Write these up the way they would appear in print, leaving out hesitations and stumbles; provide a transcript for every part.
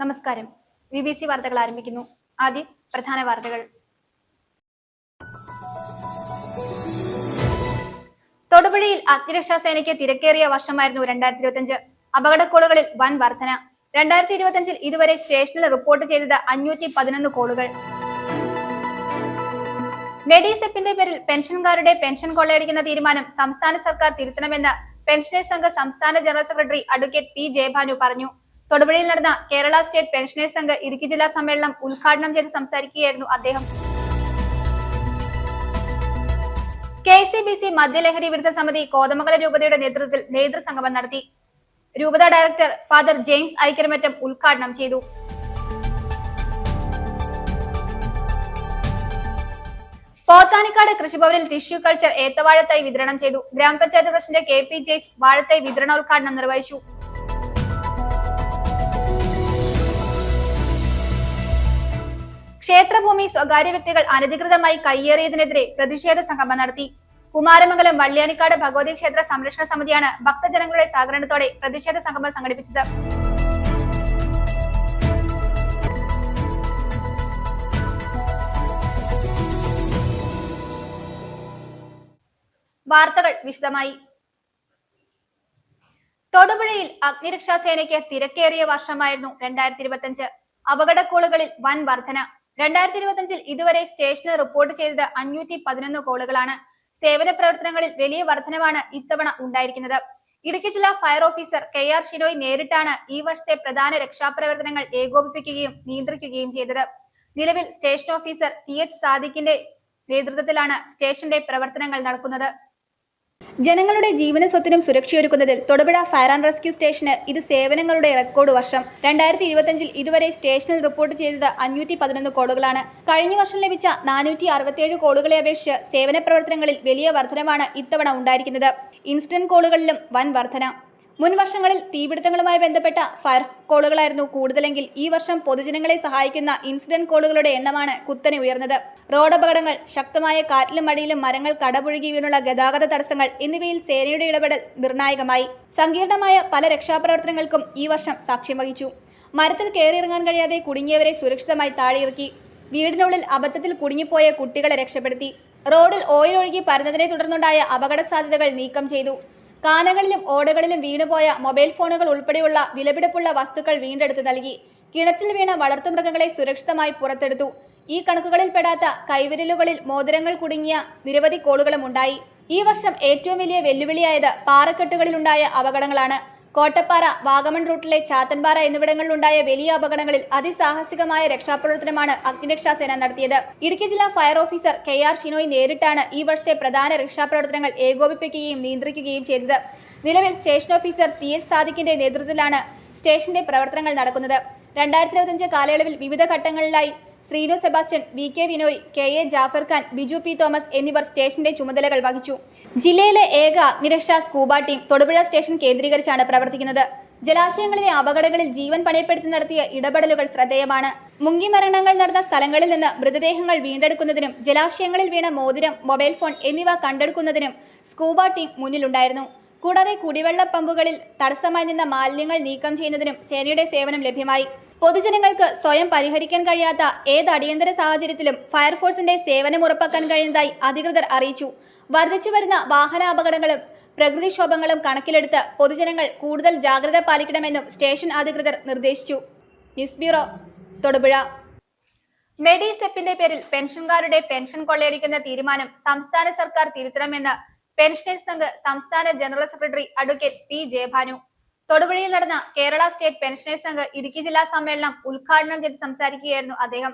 നമസ്കാരം. BBC വാർത്തകൾ ആരംഭിക്കുന്നു. ആദ്യം പ്രധാന വാർത്തകൾ. തൊടുപുഴയിൽ അഗ്നിരക്ഷാസേനയ്ക്ക് തിരക്കേറിയ വർഷമായിരുന്നു 2025. അപകടക്കോളുകളിൽ വൻ വർധന. 2025 ഇതുവരെ സ്റ്റേഷനിൽ റിപ്പോർട്ട് ചെയ്തത് 511 കോളുകൾ. മെഡിസെപ്പിന്റെ പേരിൽ പെൻഷൻകാരുടെ പെൻഷൻ കൊള്ളയടിക്കുന്ന തീരുമാനം സംസ്ഥാന സർക്കാർ തിരുത്തണമെന്ന് പെൻഷനേഴ്സ് സംഘ സംസ്ഥാന ജനറൽ സെക്രട്ടറി അഡ്വക്കേറ്റ് പി ജയഭാനു പറഞ്ഞു. തൊടുപുഴയിൽ നടന്ന കേരള സ്റ്റേറ്റ് പെൻഷനേഴ്സ് സംഘ് ഇടുക്കി ജില്ലാ സമ്മേളനം ഉദ്ഘാടനം ചെയ്ത് സംസാരിക്കുകയായിരുന്നു അദ്ദേഹം. KCBC മദ്യലഹരി വിരുദ്ധ സമിതി കോതമംഗലം രൂപതയുടെ നേതൃത്വത്തിൽ നേതൃസംഗമം നടത്തി. രൂപത ഡയറക്ടർ ഫാദർ ജെയിംസ് ഐക്കരമറ്റം ഉദ്ഘാടനം ചെയ്തു. പോത്താനിക്കാട് കൃഷിഭവനിൽ ടിഷ്യൂ കൾച്ചർ ഏത്തവാഴത്തൈ വിതരണം ചെയ്തു. ഗ്രാമപഞ്ചായത്ത് പ്രസിഡന്റ് KP ജെയ്സ് വാഴത്തൈ വിതരണോദ്ഘാടനം നിർവഹിച്ചു. ക്ഷേത്രഭൂമി സ്വകാര്യ വ്യക്തികൾ അനധികൃതമായി കയ്യേറിയതിനെതിരെ പ്രതിഷേധ സംഗമം നടത്തി. കുമാരമംഗലം വള്ളിയാനിക്കാട് ഭഗവതി ക്ഷേത്ര സംരക്ഷണ സമിതിയാണ് ഭക്തജനങ്ങളുടെ സഹകരണത്തോടെ പ്രതിഷേധ സംഗമം സംഘടിപ്പിച്ചത്. വാർത്തകൾ വിശദമായി. തൊടുപുഴയിൽ അഗ്നിരക്ഷാസേനയ്ക്ക് തിരക്കേറിയ വർഷമായിരുന്നു 2025. അപകടക്കോളുകളിൽ വൻ വർധന. 2025 ഇതുവരെ സ്റ്റേഷനിൽ റിപ്പോർട്ട് ചെയ്തത് 511 കോളുകളാണ്. സേവന പ്രവർത്തനങ്ങളിൽ വലിയ വർധനവാണ് ഇത്തവണ ഉണ്ടായിരിക്കുന്നത്. ഇടുക്കി ജില്ലാ ഫയർ ഓഫീസർ KR ഷിനോയ് നേരിട്ടാണ് ഈ വർഷത്തെ പ്രധാന രക്ഷാപ്രവർത്തനങ്ങൾ ഏകോപിപ്പിക്കുകയും നിയന്ത്രിക്കുകയും ചെയ്തത്. നിലവിൽ സ്റ്റേഷൻ ഓഫീസർ TH സാദിഖിന്റെ നേതൃത്വത്തിലാണ് സ്റ്റേഷന്റെ പ്രവർത്തനങ്ങൾ നടക്കുന്നത്. ജനങ്ങളുടെ ജീവനും സ്വത്തിനും സുരക്ഷയൊരുക്കുന്നതിൽ തൊടുപുഴ ഫയർ ആൻഡ് റെസ്ക്യൂ സ്റ്റേഷന് ഇത് സേവനങ്ങളുടെ റെക്കോർഡ് വർഷം. 2025 ഇതുവരെ സ്റ്റേഷനിൽ റിപ്പോർട്ട് ചെയ്തത് 511 കോളുകളാണ്. കഴിഞ്ഞ വർഷം ലഭിച്ച 467 കോളുകളെ അപേക്ഷിച്ച് സേവന പ്രവർത്തനങ്ങളിൽ വലിയ വർധനമാണ് ഇത്തവണ ഉണ്ടായിരിക്കുന്നത്. ഇൻസിഡന്റ് കോളുകളിലും വൻ വർധന. മുൻ വർഷങ്ങളിൽ തീപിടുത്തങ്ങളുമായി ബന്ധപ്പെട്ട ഫയർ കോളുകളായിരുന്നു കൂടുതലെങ്കിൽ ഈ വർഷം പൊതുജനങ്ങളെ സഹായിക്കുന്ന ഇൻസിഡന്റ് കോളുകളുടെ എണ്ണമാണ് കുത്തനെ ഉയർന്നത്. റോഡപകടങ്ങൾ, ശക്തമായ കാറ്റിലും മഴയിലും മരങ്ങൾ കടപുഴകി വീണുള്ള ഗതാഗത തടസ്സങ്ങൾ എന്നിവയിൽ സേനയുടെ ഇടപെടൽ നിർണായകമായി. സങ്കീർണമായ പല രക്ഷാപ്രവർത്തനങ്ങൾക്കും ഈ വർഷം സാക്ഷ്യം വഹിച്ചു. മരത്തിൽ കയറിയിറങ്ങാൻ കഴിയാതെ കുടുങ്ങിയവരെ സുരക്ഷിതമായി താഴെയിറക്കി. വീടിനുള്ളിൽ അബദ്ധത്തിൽ കുടുങ്ങിപ്പോയ കുട്ടികളെ രക്ഷപ്പെടുത്തി. റോഡിൽ ഓയിൽ ഒഴുകി പരന്നതിനെ തുടർന്നുണ്ടായ അപകട സാധ്യതകൾ നീക്കം ചെയ്തു. കാനകളിലും ഓടകളിലും വീണുപോയ മൊബൈൽ ഫോണുകൾ ഉൾപ്പെടെയുള്ള വിലപിടിപ്പുള്ള വസ്തുക്കൾ വീണ്ടെടുത്തു നൽകി. കിണറ്റിൽ വീണ വളർത്തുമൃഗങ്ങളെ സുരക്ഷിതമായി പുറത്തെടുത്തു. ഈ കണക്കുകളിൽ പെടാത്ത കൈവിരലുകളിൽ മോതിരങ്ങൾ കുടുങ്ങിയ നിരവധി കോളുകളും ഉണ്ടായി. ഈ വർഷം ഏറ്റവും വലിയ വെല്ലുവിളിയായത് പാറക്കെട്ടുകളിലുണ്ടായ അപകടങ്ങളാണ്. കോട്ടപ്പാറ, വാഗമൺ റൂട്ടിലെ ചാത്തൻപാറ എന്നിവിടങ്ങളിലുണ്ടായ വലിയ അപകടങ്ങളിൽ അതിസാഹസികമായ രക്ഷാപ്രവർത്തനമാണ് അഗ്നിരക്ഷാസേന നടത്തിയത്. ഇടുക്കി ജില്ലാ ഫയർ ഓഫീസർ KR ഷിനോയ് നേരിട്ടാണ് ഈ വർഷത്തെ പ്രധാന രക്ഷാപ്രവർത്തനങ്ങൾ ഏകോപിപ്പിക്കുകയും നിയന്ത്രിക്കുകയും ചെയ്തത്. നിലവിൽ സ്റ്റേഷൻ ഓഫീസർ TH സാദിഖിന്റെ നേതൃത്വത്തിലാണ് സ്റ്റേഷന്റെ പ്രവർത്തനങ്ങൾ നടക്കുന്നത്. 2025 കാലയളവിൽ വിവിധ ഘട്ടങ്ങളിലായി Sreenu Sebastian, VK Vinoy, KA Jafar Khan, Biju P Thomas എന്നിവർ സ്റ്റേഷന്റെ ചുമതലകൾ വഹിച്ചു. ജില്ലയിലെ ഏക അഗ്നിരക്ഷാ സ്കൂബ ടീം തൊടുപുഴ സ്റ്റേഷൻ കേന്ദ്രീകരിച്ചാണ് പ്രവർത്തിക്കുന്നത്. ജലാശയങ്ങളിലെ അപകടങ്ങളിൽ ജീവൻ പണയപ്പെടുത്തി നടത്തിയ ഇടപെടലുകൾ ശ്രദ്ധേയമാണ്. മുങ്ങി മരണങ്ങൾ നടന്ന സ്ഥലങ്ങളിൽ നിന്ന് മൃതദേഹങ്ങൾ വീണ്ടെടുക്കുന്നതിനും ജലാശയങ്ങളിൽ വീണ മോതിരം, മൊബൈൽ ഫോൺ എന്നിവ കണ്ടെടുക്കുന്നതിനും സ്കൂബ ടീം മുന്നിലുണ്ടായിരുന്നു. കൂടാതെ കുടിവെള്ള പമ്പുകളിൽ തടസ്സമായി നിന്ന മാലിന്യങ്ങൾ നീക്കം ചെയ്യുന്നതിനും സേനയുടെ സേവനം ലഭ്യമായി. പൊതുജനങ്ങൾക്ക് സ്വയം പരിഹരിക്കാൻ കഴിയാത്ത ഏത് അടിയന്തര സാഹചര്യത്തിലും ഫയർഫോഴ്സിന്റെ സേവനം ഉറപ്പാക്കാൻ കഴിയുന്നതായി അധികൃതർ അറിയിച്ചു. വർദ്ധിച്ചു വരുന്ന വാഹന അപകടങ്ങളും പ്രകൃതിക്ഷോഭങ്ങളും കണക്കിലെടുത്ത് പൊതുജനങ്ങൾ കൂടുതൽ ജാഗ്രത പാലിക്കണമെന്നും സ്റ്റേഷൻ അധികൃതർ നിർദ്ദേശിച്ചു. News bureau, Thodupuzha. മെഡിസെപ്പിന്റെ പേരിൽ പെൻഷൻകാരുടെ പെൻഷൻ കൊള്ളയടിക്കുന്ന തീരുമാനം സംസ്ഥാന സർക്കാർ തിരുത്തണമെന്ന് പെൻഷനേഴ്സ് സംഘ് സംസ്ഥാന ജനറൽ സെക്രട്ടറി അഡ്വക്കേറ്റ് P ജയഭാനു. തൊടുപുഴയിൽ നടന്ന കേരള സ്റ്റേറ്റ് പെൻഷനേഴ്സ് സംഘ് ഇടുക്കി ജില്ലാ സമ്മേളനം ഉദ്ഘാടനം ചെയ്ത് സംസാരിക്കുകയായിരുന്നു അദ്ദേഹം.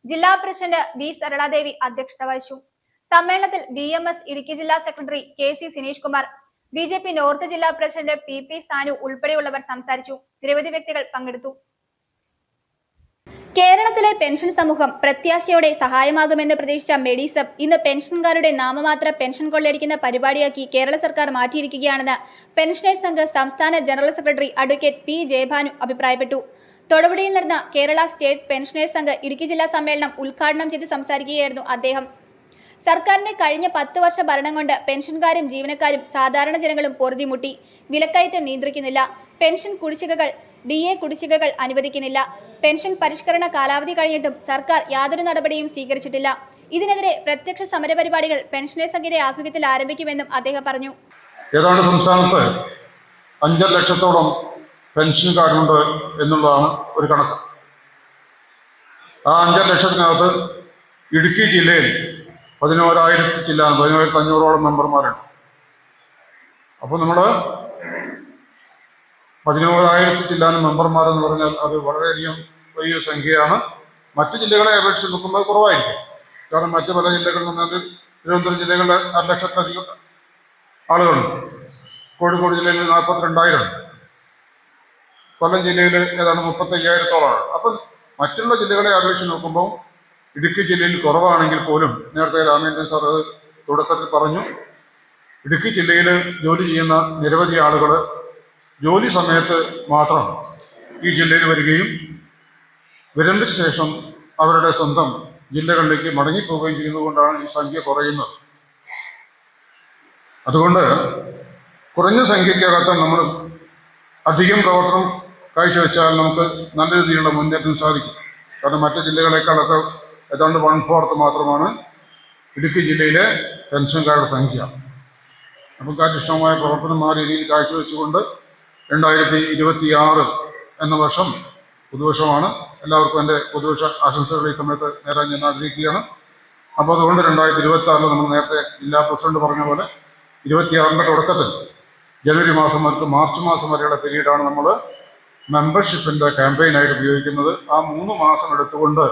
ജില്ലാ പ്രസിഡന്റ് B സരളാദേവി അധ്യക്ഷത വഹിച്ചു. സമ്മേളനത്തിൽ BMS ഇടുക്കി ജില്ലാ secretary KC Sineesh Kumar, BJP north ജില്ലാ പ്രസിഡന്റ് PP സാനു ഉൾപ്പെടെയുള്ളവർ സംസാരിച്ചു. നിരവധി വ്യക്തികൾ പങ്കെടുത്തു. കേരളത്തിലെ പെൻഷൻ സമൂഹം പ്രത്യാശയോടെ സഹായമാകുമെന്ന് പ്രതീക്ഷിച്ച മെഡിസെപ്പ് ഇന്ന് പെൻഷൻകാരുടെ നാമമാത്ര പെൻഷൻ കൊള്ളയടിക്കുന്ന പരിപാടിയാക്കി കേരള സർക്കാർ മാറ്റിയിരിക്കുകയാണെന്ന് പെൻഷനേഴ്സ് സംഘ് സംസ്ഥാന ജനറൽ സെക്രട്ടറി അഡ്വക്കേറ്റ് P ജയഭാനു അഭിപ്രായപ്പെട്ടു. തൊടുപുഴയിൽ നടന്ന കേരള സ്റ്റേറ്റ് പെൻഷനേഴ്സ് സംഘ് ഇടുക്കി ജില്ലാ സമ്മേളനം ഉദ്ഘാടനം ചെയ്ത് സംസാരിക്കുകയായിരുന്നു അദ്ദേഹം. സർക്കാരിന്റെ കഴിഞ്ഞ 10 വർഷ ഭരണം കൊണ്ട് പെൻഷൻകാരും ജീവനക്കാരും സാധാരണ ജനങ്ങളും പൊറുതിമുട്ടി. വിലക്കയറ്റം നിയന്ത്രിക്കുന്നില്ല. പെൻഷൻ കുടിശ്ശികകൾ DA കുടിശ്ശികകൾ അനുവദിക്കുന്നില്ല. പെൻഷൻ പരിഷ്കരണ കാലാവധി കഴിഞ്ഞിട്ടും സർക്കാർ യാതൊരു നടപടിയും സ്വീകരിച്ചിട്ടില്ല. ഇതിനെതിരെ പ്രത്യക്ഷ സമരപരിപാടികൾ പെൻഷനേഴ്സ് സംഘത്തിന്റെ ആഭിമുഖ്യത്തിൽ ആരംഭിക്കുമെന്നും അദ്ദേഹം പറഞ്ഞു. ഏതാണ്ട് സംസ്ഥാനത്ത് 5 ലക്ഷത്തോളം പെൻഷൻകാരുണ്ട് എന്നുള്ളതാണ് ഒരു കണക്ക്. ആ 5 ലക്ഷത്തിനകത്ത് ഇടുക്കി ജില്ലയിൽ 11,500 മെമ്പർമാരുണ്ട്. അപ്പോൾ നമ്മൾ 11,000 മെമ്പർമാരെന്ന് പറഞ്ഞാൽ അത് വളരെയധികം വലിയ സംഖ്യയാണ്. മറ്റു ജില്ലകളെ അപേക്ഷിച്ച് നോക്കുമ്പോൾ കുറവായിരിക്കും. കാരണം മറ്റു പല ജില്ലകളിൽ നിന്നാൽ തിരുവനന്തപുരം ജില്ലകളിൽ 6 ലക്ഷത്തിലധികം ആളുകളുണ്ട്. കോഴിക്കോട് ജില്ലയിൽ 42,000 ഉണ്ട്. കൊല്ലം ജില്ലയിൽ ഏതാണ്ട് 35,000-ഓളമാണ്. അപ്പം മറ്റുള്ള ജില്ലകളെ അപേക്ഷിച്ച് നോക്കുമ്പോൾ ഇടുക്കി ജില്ലയിൽ കുറവാണെങ്കിൽ പോലും നേരത്തെ രാമേന്ദ്രൻ സാർ അത് തുടക്കത്തിൽ പറഞ്ഞു, ഇടുക്കി ജില്ലയിൽ ജോലി ചെയ്യുന്ന നിരവധി ആളുകൾ ജോലി സമയത്ത് മാത്രം ഈ ജില്ലയിൽ വരികയും വിരമിച്ച ശേഷം അവരുടെ സ്വന്തം ജില്ലകളിലേക്ക് മടങ്ങിപ്പോവുകയും ചെയ്യുന്നതുകൊണ്ടാണ് ഈ സംഖ്യ കുറയുന്നത്. അതുകൊണ്ട് കുറഞ്ഞ സംഖ്യക്കകത്ത് നമ്മൾ അധികം പ്രവർത്തനം കാഴ്ചവെച്ചാൽ നമുക്ക് നല്ല രീതിയിലുള്ള മുന്നേറ്റം സാധിക്കും. കാരണം മറ്റ് ജില്ലകളെക്കാളൊക്കെ ഏതാണ്ട് 1/4 മാത്രമാണ് ഇടുക്കി ജില്ലയിലെ പെൻഷൻകാരുടെ സംഖ്യ. അപ്പം കാര്യക്ഷമമായ പ്രവർത്തനം ആ രീതിയിൽ കാഴ്ചവെച്ചുകൊണ്ട് 2026 എന്ന വർഷം പുതുവർഷമാണ്. എല്ലാവർക്കും എൻ്റെ പുതുവർഷ ആശംസകൾ ഈ സമയത്ത് നേരാൻ ഞാൻ ആഗ്രഹിക്കുകയാണ്. അപ്പോൾ അതുകൊണ്ട് 2026 നമ്മൾ നേരത്തെ ജില്ലാ പ്രസിഡന്റ് പറഞ്ഞ പോലെ 26-ന്റെ തുടക്കത്തിൽ ജനുവരി മാസം മുതൽ മാർച്ച് മാസം വരെയുള്ള പീരീഡാണ് നമ്മൾ മെമ്പർഷിപ്പിൻ്റെ ക്യാമ്പയിനായിട്ട് ഉപയോഗിക്കുന്നത്. ആ 3 മാസം എടുത്തുകൊണ്ട്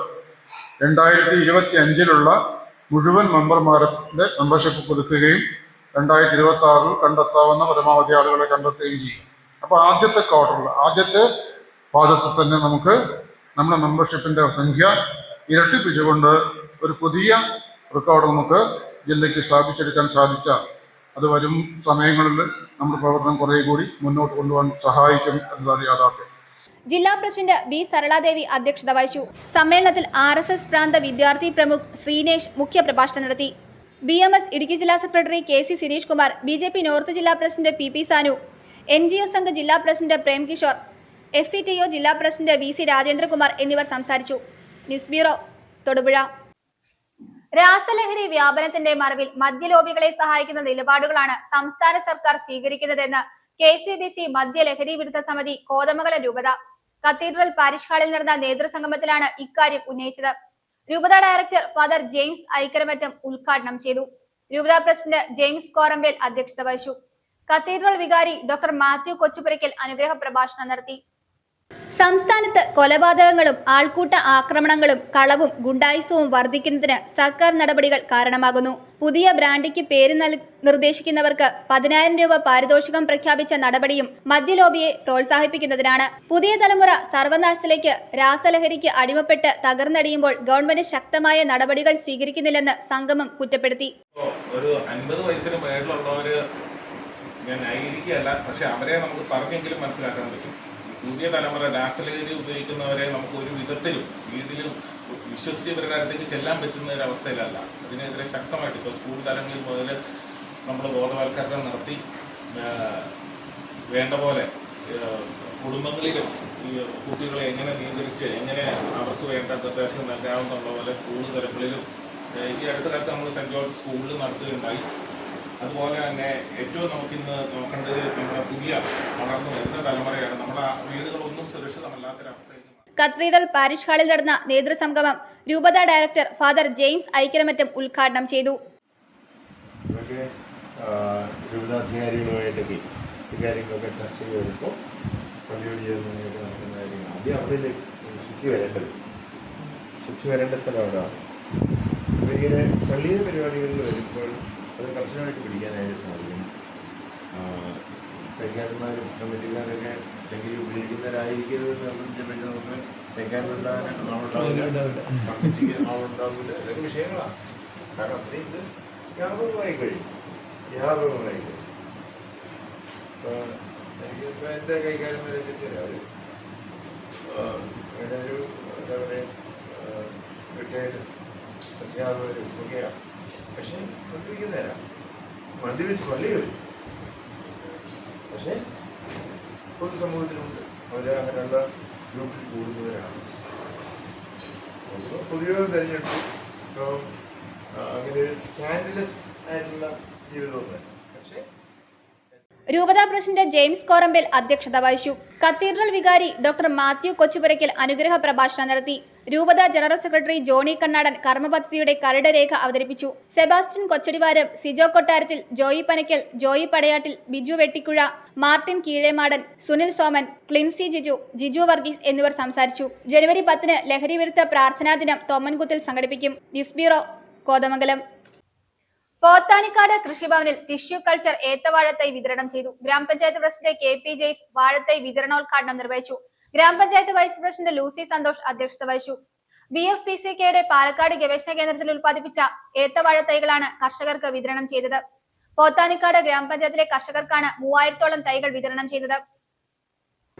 2025-ലുള്ള മുഴുവൻ മെമ്പർമാരുടെ മെമ്പർഷിപ്പ് പുതുക്കുകയും 2026-ൽ കണ്ടെത്താവുന്ന പരമാവധി ആളുകളെ കണ്ടെത്തുകയും ചെയ്യും. അപ്പോൾ ആദ്യത്തെ ക്വാർട്ടറിൽ, ആദ്യത്തെ പാദത്തിൽ തന്നെ നമുക്ക് നമ്മുടെ മെമ്പർഷിപ്പിൻ്റെ സംഖ്യ ഇരട്ടിപ്പിച്ചുകൊണ്ട് ഒരു പുതിയ റെക്കോർഡ് നമുക്ക് ജില്ലയ്ക്ക് സ്ഥാപിച്ചെടുക്കാൻ സാധിച്ചാൽ അത് വരും സമയങ്ങളിൽ നമ്മുടെ പ്രവർത്തനം കുറേ കൂടി മുന്നോട്ട് കൊണ്ടുപോകാൻ സഹായിക്കും എന്നതാണ് യാഥാർത്ഥ്യം. ജില്ലാ പ്രസിഡന്റ് ബി സരളാദേവി അധ്യക്ഷത വഹിച്ചു. സമ്മേളനത്തിൽ RSS പ്രാന്ത വിദ്യാർത്ഥി പ്രമുഖ് ശ്രീനേഷ് മുഖ്യപ്രഭാഷണം നടത്തി. BMS ഇടുക്കി ജില്ലാ secretary KC Sineesh Kumar, BJP north ജില്ലാ പ്രസിഡന്റ് PP സാനു, NGO സംഘ ജില്ലാ പ്രസിഡന്റ് പ്രേം കിഷോർ, FETO ജില്ലാ പ്രസിഡന്റ് VC രാജേന്ദ്രകുമാർ എന്നിവർ സംസാരിച്ചു. News bureau, Thodupuzha. രാസലഹരി വ്യാപനത്തിന്റെ മറവിൽ മദ്യലോബികളെ സഹായിക്കുന്ന നിലപാടുകളാണ് സംസ്ഥാന സർക്കാർ സ്വീകരിക്കുന്നതെന്ന് KCBC മദ്യലഹരി വിരുദ്ധ സമിതി കോതമംഗലം രൂപത കത്തീഡ്രൽ പാരിഷ് ഹാളിൽ നടന്ന നേതൃസംഗമത്തിലാണ് ഇക്കാര്യം ഉന്നയിച്ചത്. രൂപത ഡയറക്ടർ ഫാദർ ജെയിംസ് ഐക്കരമറ്റം ഉദ്ഘാടനം ചെയ്തു. രൂപത പ്രസിഡന്റ് ജെയിംസ് കോറമ്പേൽ അധ്യക്ഷത വഹിച്ചു. കത്തീഡ്രൽ വികാരി ഡോക്ടർ മാത്യു കൊച്ചുപുരയ്ക്കൽ അനുഗ്രഹ പ്രഭാഷണം നടത്തി. സംസ്ഥാനത്ത് കൊലപാതകങ്ങളും ആൾക്കൂട്ട ആക്രമണങ്ങളും കളവും ഗുണ്ടായിസവും വർദ്ധിക്കുന്നതിന് സർക്കാർ നടപടികൾ കാരണമാകുന്നു. പുതിയ ബ്രാൻഡിക്ക് പേര് നിർദ്ദേശിക്കുന്നവർക്ക് 10,000 രൂപ പാരിതോഷികം പ്രഖ്യാപിച്ച നടപടിയും മദ്യലോബിയെ പ്രോത്സാഹിപ്പിക്കുന്നതിനാണ്. പുതിയ തലമുറ സർവനാശത്തിലേക്ക് രാസലഹരിക്ക് അടിമപ്പെട്ട് തകർന്നടിയുമ്പോൾ ഗവൺമെന്റ് ശക്തമായ നടപടികൾ സ്വീകരിക്കുന്നില്ലെന്ന് സംഗമം കുറ്റപ്പെടുത്തി. ഒരു 50 വയസ്സിന് മേളിലുള്ളവര് ഞാൻ ന്യായീകരിക്കുകയല്ല, പക്ഷെ അവരെ നമുക്ക് പറഞ്ഞെങ്കിലും മനസ്സിലാക്കാൻ പറ്റും. പുതിയ തലമുറ രാസലഹരി ഉപയോഗിക്കുന്നവരെ നമുക്ക് ഒരു വിധത്തിലും വീട്ടിലും വിശ്വസിച്ച് ഇവരുടെ അടുത്തേക്ക് ചെല്ലാൻ പറ്റുന്ന ഒരു അവസ്ഥയിലല്ല. അതിനെതിരെ ശക്തമായിട്ട് ഇപ്പോൾ സ്കൂൾ തലങ്ങളിൽ മുതൽ നമ്മൾ ബോധവൽക്കരണം നടത്തി വേണ്ട പോലെ കുടുംബങ്ങളിലും ഈ കുട്ടികളെ എങ്ങനെ നിയന്ത്രിച്ച് എങ്ങനെ അവർക്ക് വേണ്ട നിർദ്ദേശം നൽകാവുന്നുള്ള പോലെ സ്കൂൾ തലങ്ങളിലും ഈ അടുത്ത കാലത്ത് നമ്മൾ സെൻറ് ജോർജ് സ്കൂളിൽ നടത്തുകയുണ്ടായി. അതുപോലെ തന്നെ ഏറ്റവും നമുക്കിന്ന് നോക്കേണ്ടത് നമ്മുടെ പുതിയ വളർന്നു വരുന്ന തലമുറയാണ്. നമ്മുടെ വീടുകളൊന്നും സുരക്ഷിതമല്ലാത്തൊരവസ്ഥയിൽ. കത്തീഡ്രൽ പാരിഷ് ഹാളിൽ നടന്ന നേതൃസംഗമം രൂപത ഡയറക്ടർ ഫാദർ ജെയിംസ് ഐക്കരമറ്റം ഉദ്ഘാടനം ചെയ്തു. രൂപതാധികാരികളുമായിട്ടൊക്കെ ഈ കാര്യങ്ങളൊക്കെ ചർച്ച ചെയ്തപ്പോൾ പള്ളിയോട് ചേർന്ന് നടക്കുന്ന കാര്യങ്ങൾ ആദ്യം അവിടെ ശുദ്ധി വരേണ്ട സ്ഥലം അവിടെയാണ്. അപ്പോൾ ഇങ്ങനെ പള്ളിയിലെ പരിപാടികളിൽ വരുമ്പോൾ അത് കർശനമായിട്ട് പിടിക്കാനായിട്ട് സാധിക്കും. തൈക്കാരന്മാരും കമ്മിറ്റിക്കാരൊക്കെ ലഹരി ഉപയോഗിക്കുന്നവരായിരിക്കരുത് നിർബന്ധിച്ച് നമുക്ക് തൈക്കാരനുണ്ടാകാൻ ആളുണ്ടാവില്ല, കമ്മിറ്റിക്ക് ആളുണ്ടാവില്ല. ഇതൊക്കെ വിഷയങ്ങളാണ്. കാരണം അത്രയും ഇത് വ്യാപകമായി കഴിയും. എനിക്കിപ്പോൾ എൻ്റെ കൈകാര്യന്മാരെ പറ്റിയില്ല. അവർ അങ്ങനെ ഒരു എന്താ പറയുക റിട്ടയർഡ് അധ്യാപകരും ഒക്കെയാണ്. പക്ഷെ മദ്യപിക്കുന്നവരാ, മദ്യപിച്ച് പള്ളി വരും. പക്ഷെ പൊതുസമൂഹത്തിലുണ്ട്. അവർ അങ്ങനെയുള്ള ഗ്രൂപ്പിൽ കൂടുന്നവരാണ്. പുതിയ തിരഞ്ഞെടുപ്പ് ഇപ്പം അങ്ങനെ ഒരു സ്കാൻഡലസ് ആയിട്ടുള്ള ജീവിതമൊന്നും. പക്ഷേ രൂപതാ പ്രസിഡന്റ് ജെയിംസ് കോറമ്പൽ അധ്യക്ഷത വഹിച്ചു. കത്തീഡ്രൽ വികാരി ഡോക്ടർ മാത്യു കൊച്ചുപുരയ്ക്കൽ അനുഗ്രഹ പ്രഭാഷണം നടത്തി. രൂപതാ ജനറൽ സെക്രട്ടറി ജോണി കണ്ണാടൻ കർമ്മപദ്ധതിയുടെ കരട് രേഖ അവതരിപ്പിച്ചു. സെബാസ്റ്റ്യൻ കൊച്ചടിവാരം, സിജോ കൊട്ടാരത്തിൽ, ജോയി പനക്കൽ, ജോയി പടയാട്ടിൽ, ബിജു വെട്ടിക്കുഴ, മാർട്ടിൻ കീഴേമാടൻ, സുനിൽ സോമൻ, ക്ലിൻസി ജിജു വർഗീസ് എന്നിവർ സംസാരിച്ചു. ജനുവരി 10 ലഹരി വിരുദ്ധ പ്രാർത്ഥനാ ദിനം തോമൻകുത്തിൽ സംഘടിപ്പിക്കും. News bureau, Kothamangalam. പോത്താനിക്കാട് കൃഷിഭവനിൽ ടിഷ്യൂ കൾച്ചർ ഏത്തവാഴത്തൈ വിതരണം ചെയ്തു. ഗ്രാമപഞ്ചായത്ത് പ്രസിഡന്റ് KP ജെയ്സ് വാഴത്തൈ വിതരണോദ്ഘാടനം നിർവഹിച്ചു. ഗ്രാമപഞ്ചായത്ത് വൈസ് പ്രസിഡന്റ് ലൂസി സന്തോഷ് അധ്യക്ഷത വഹിച്ചു. BFPCKയുടെ പാലക്കാട് ഗവേഷണ കേന്ദ്രത്തിൽ ഉൽപ്പാദിപ്പിച്ച ഏത്തവാഴത്തൈകളാണ് കർഷകർക്ക് വിതരണം ചെയ്തത്. പോത്താനിക്കാട് ഗ്രാമപഞ്ചായത്തിലെ കർഷകർക്കാണ് 3000-ഓളം തൈകൾ വിതരണം ചെയ്തത്.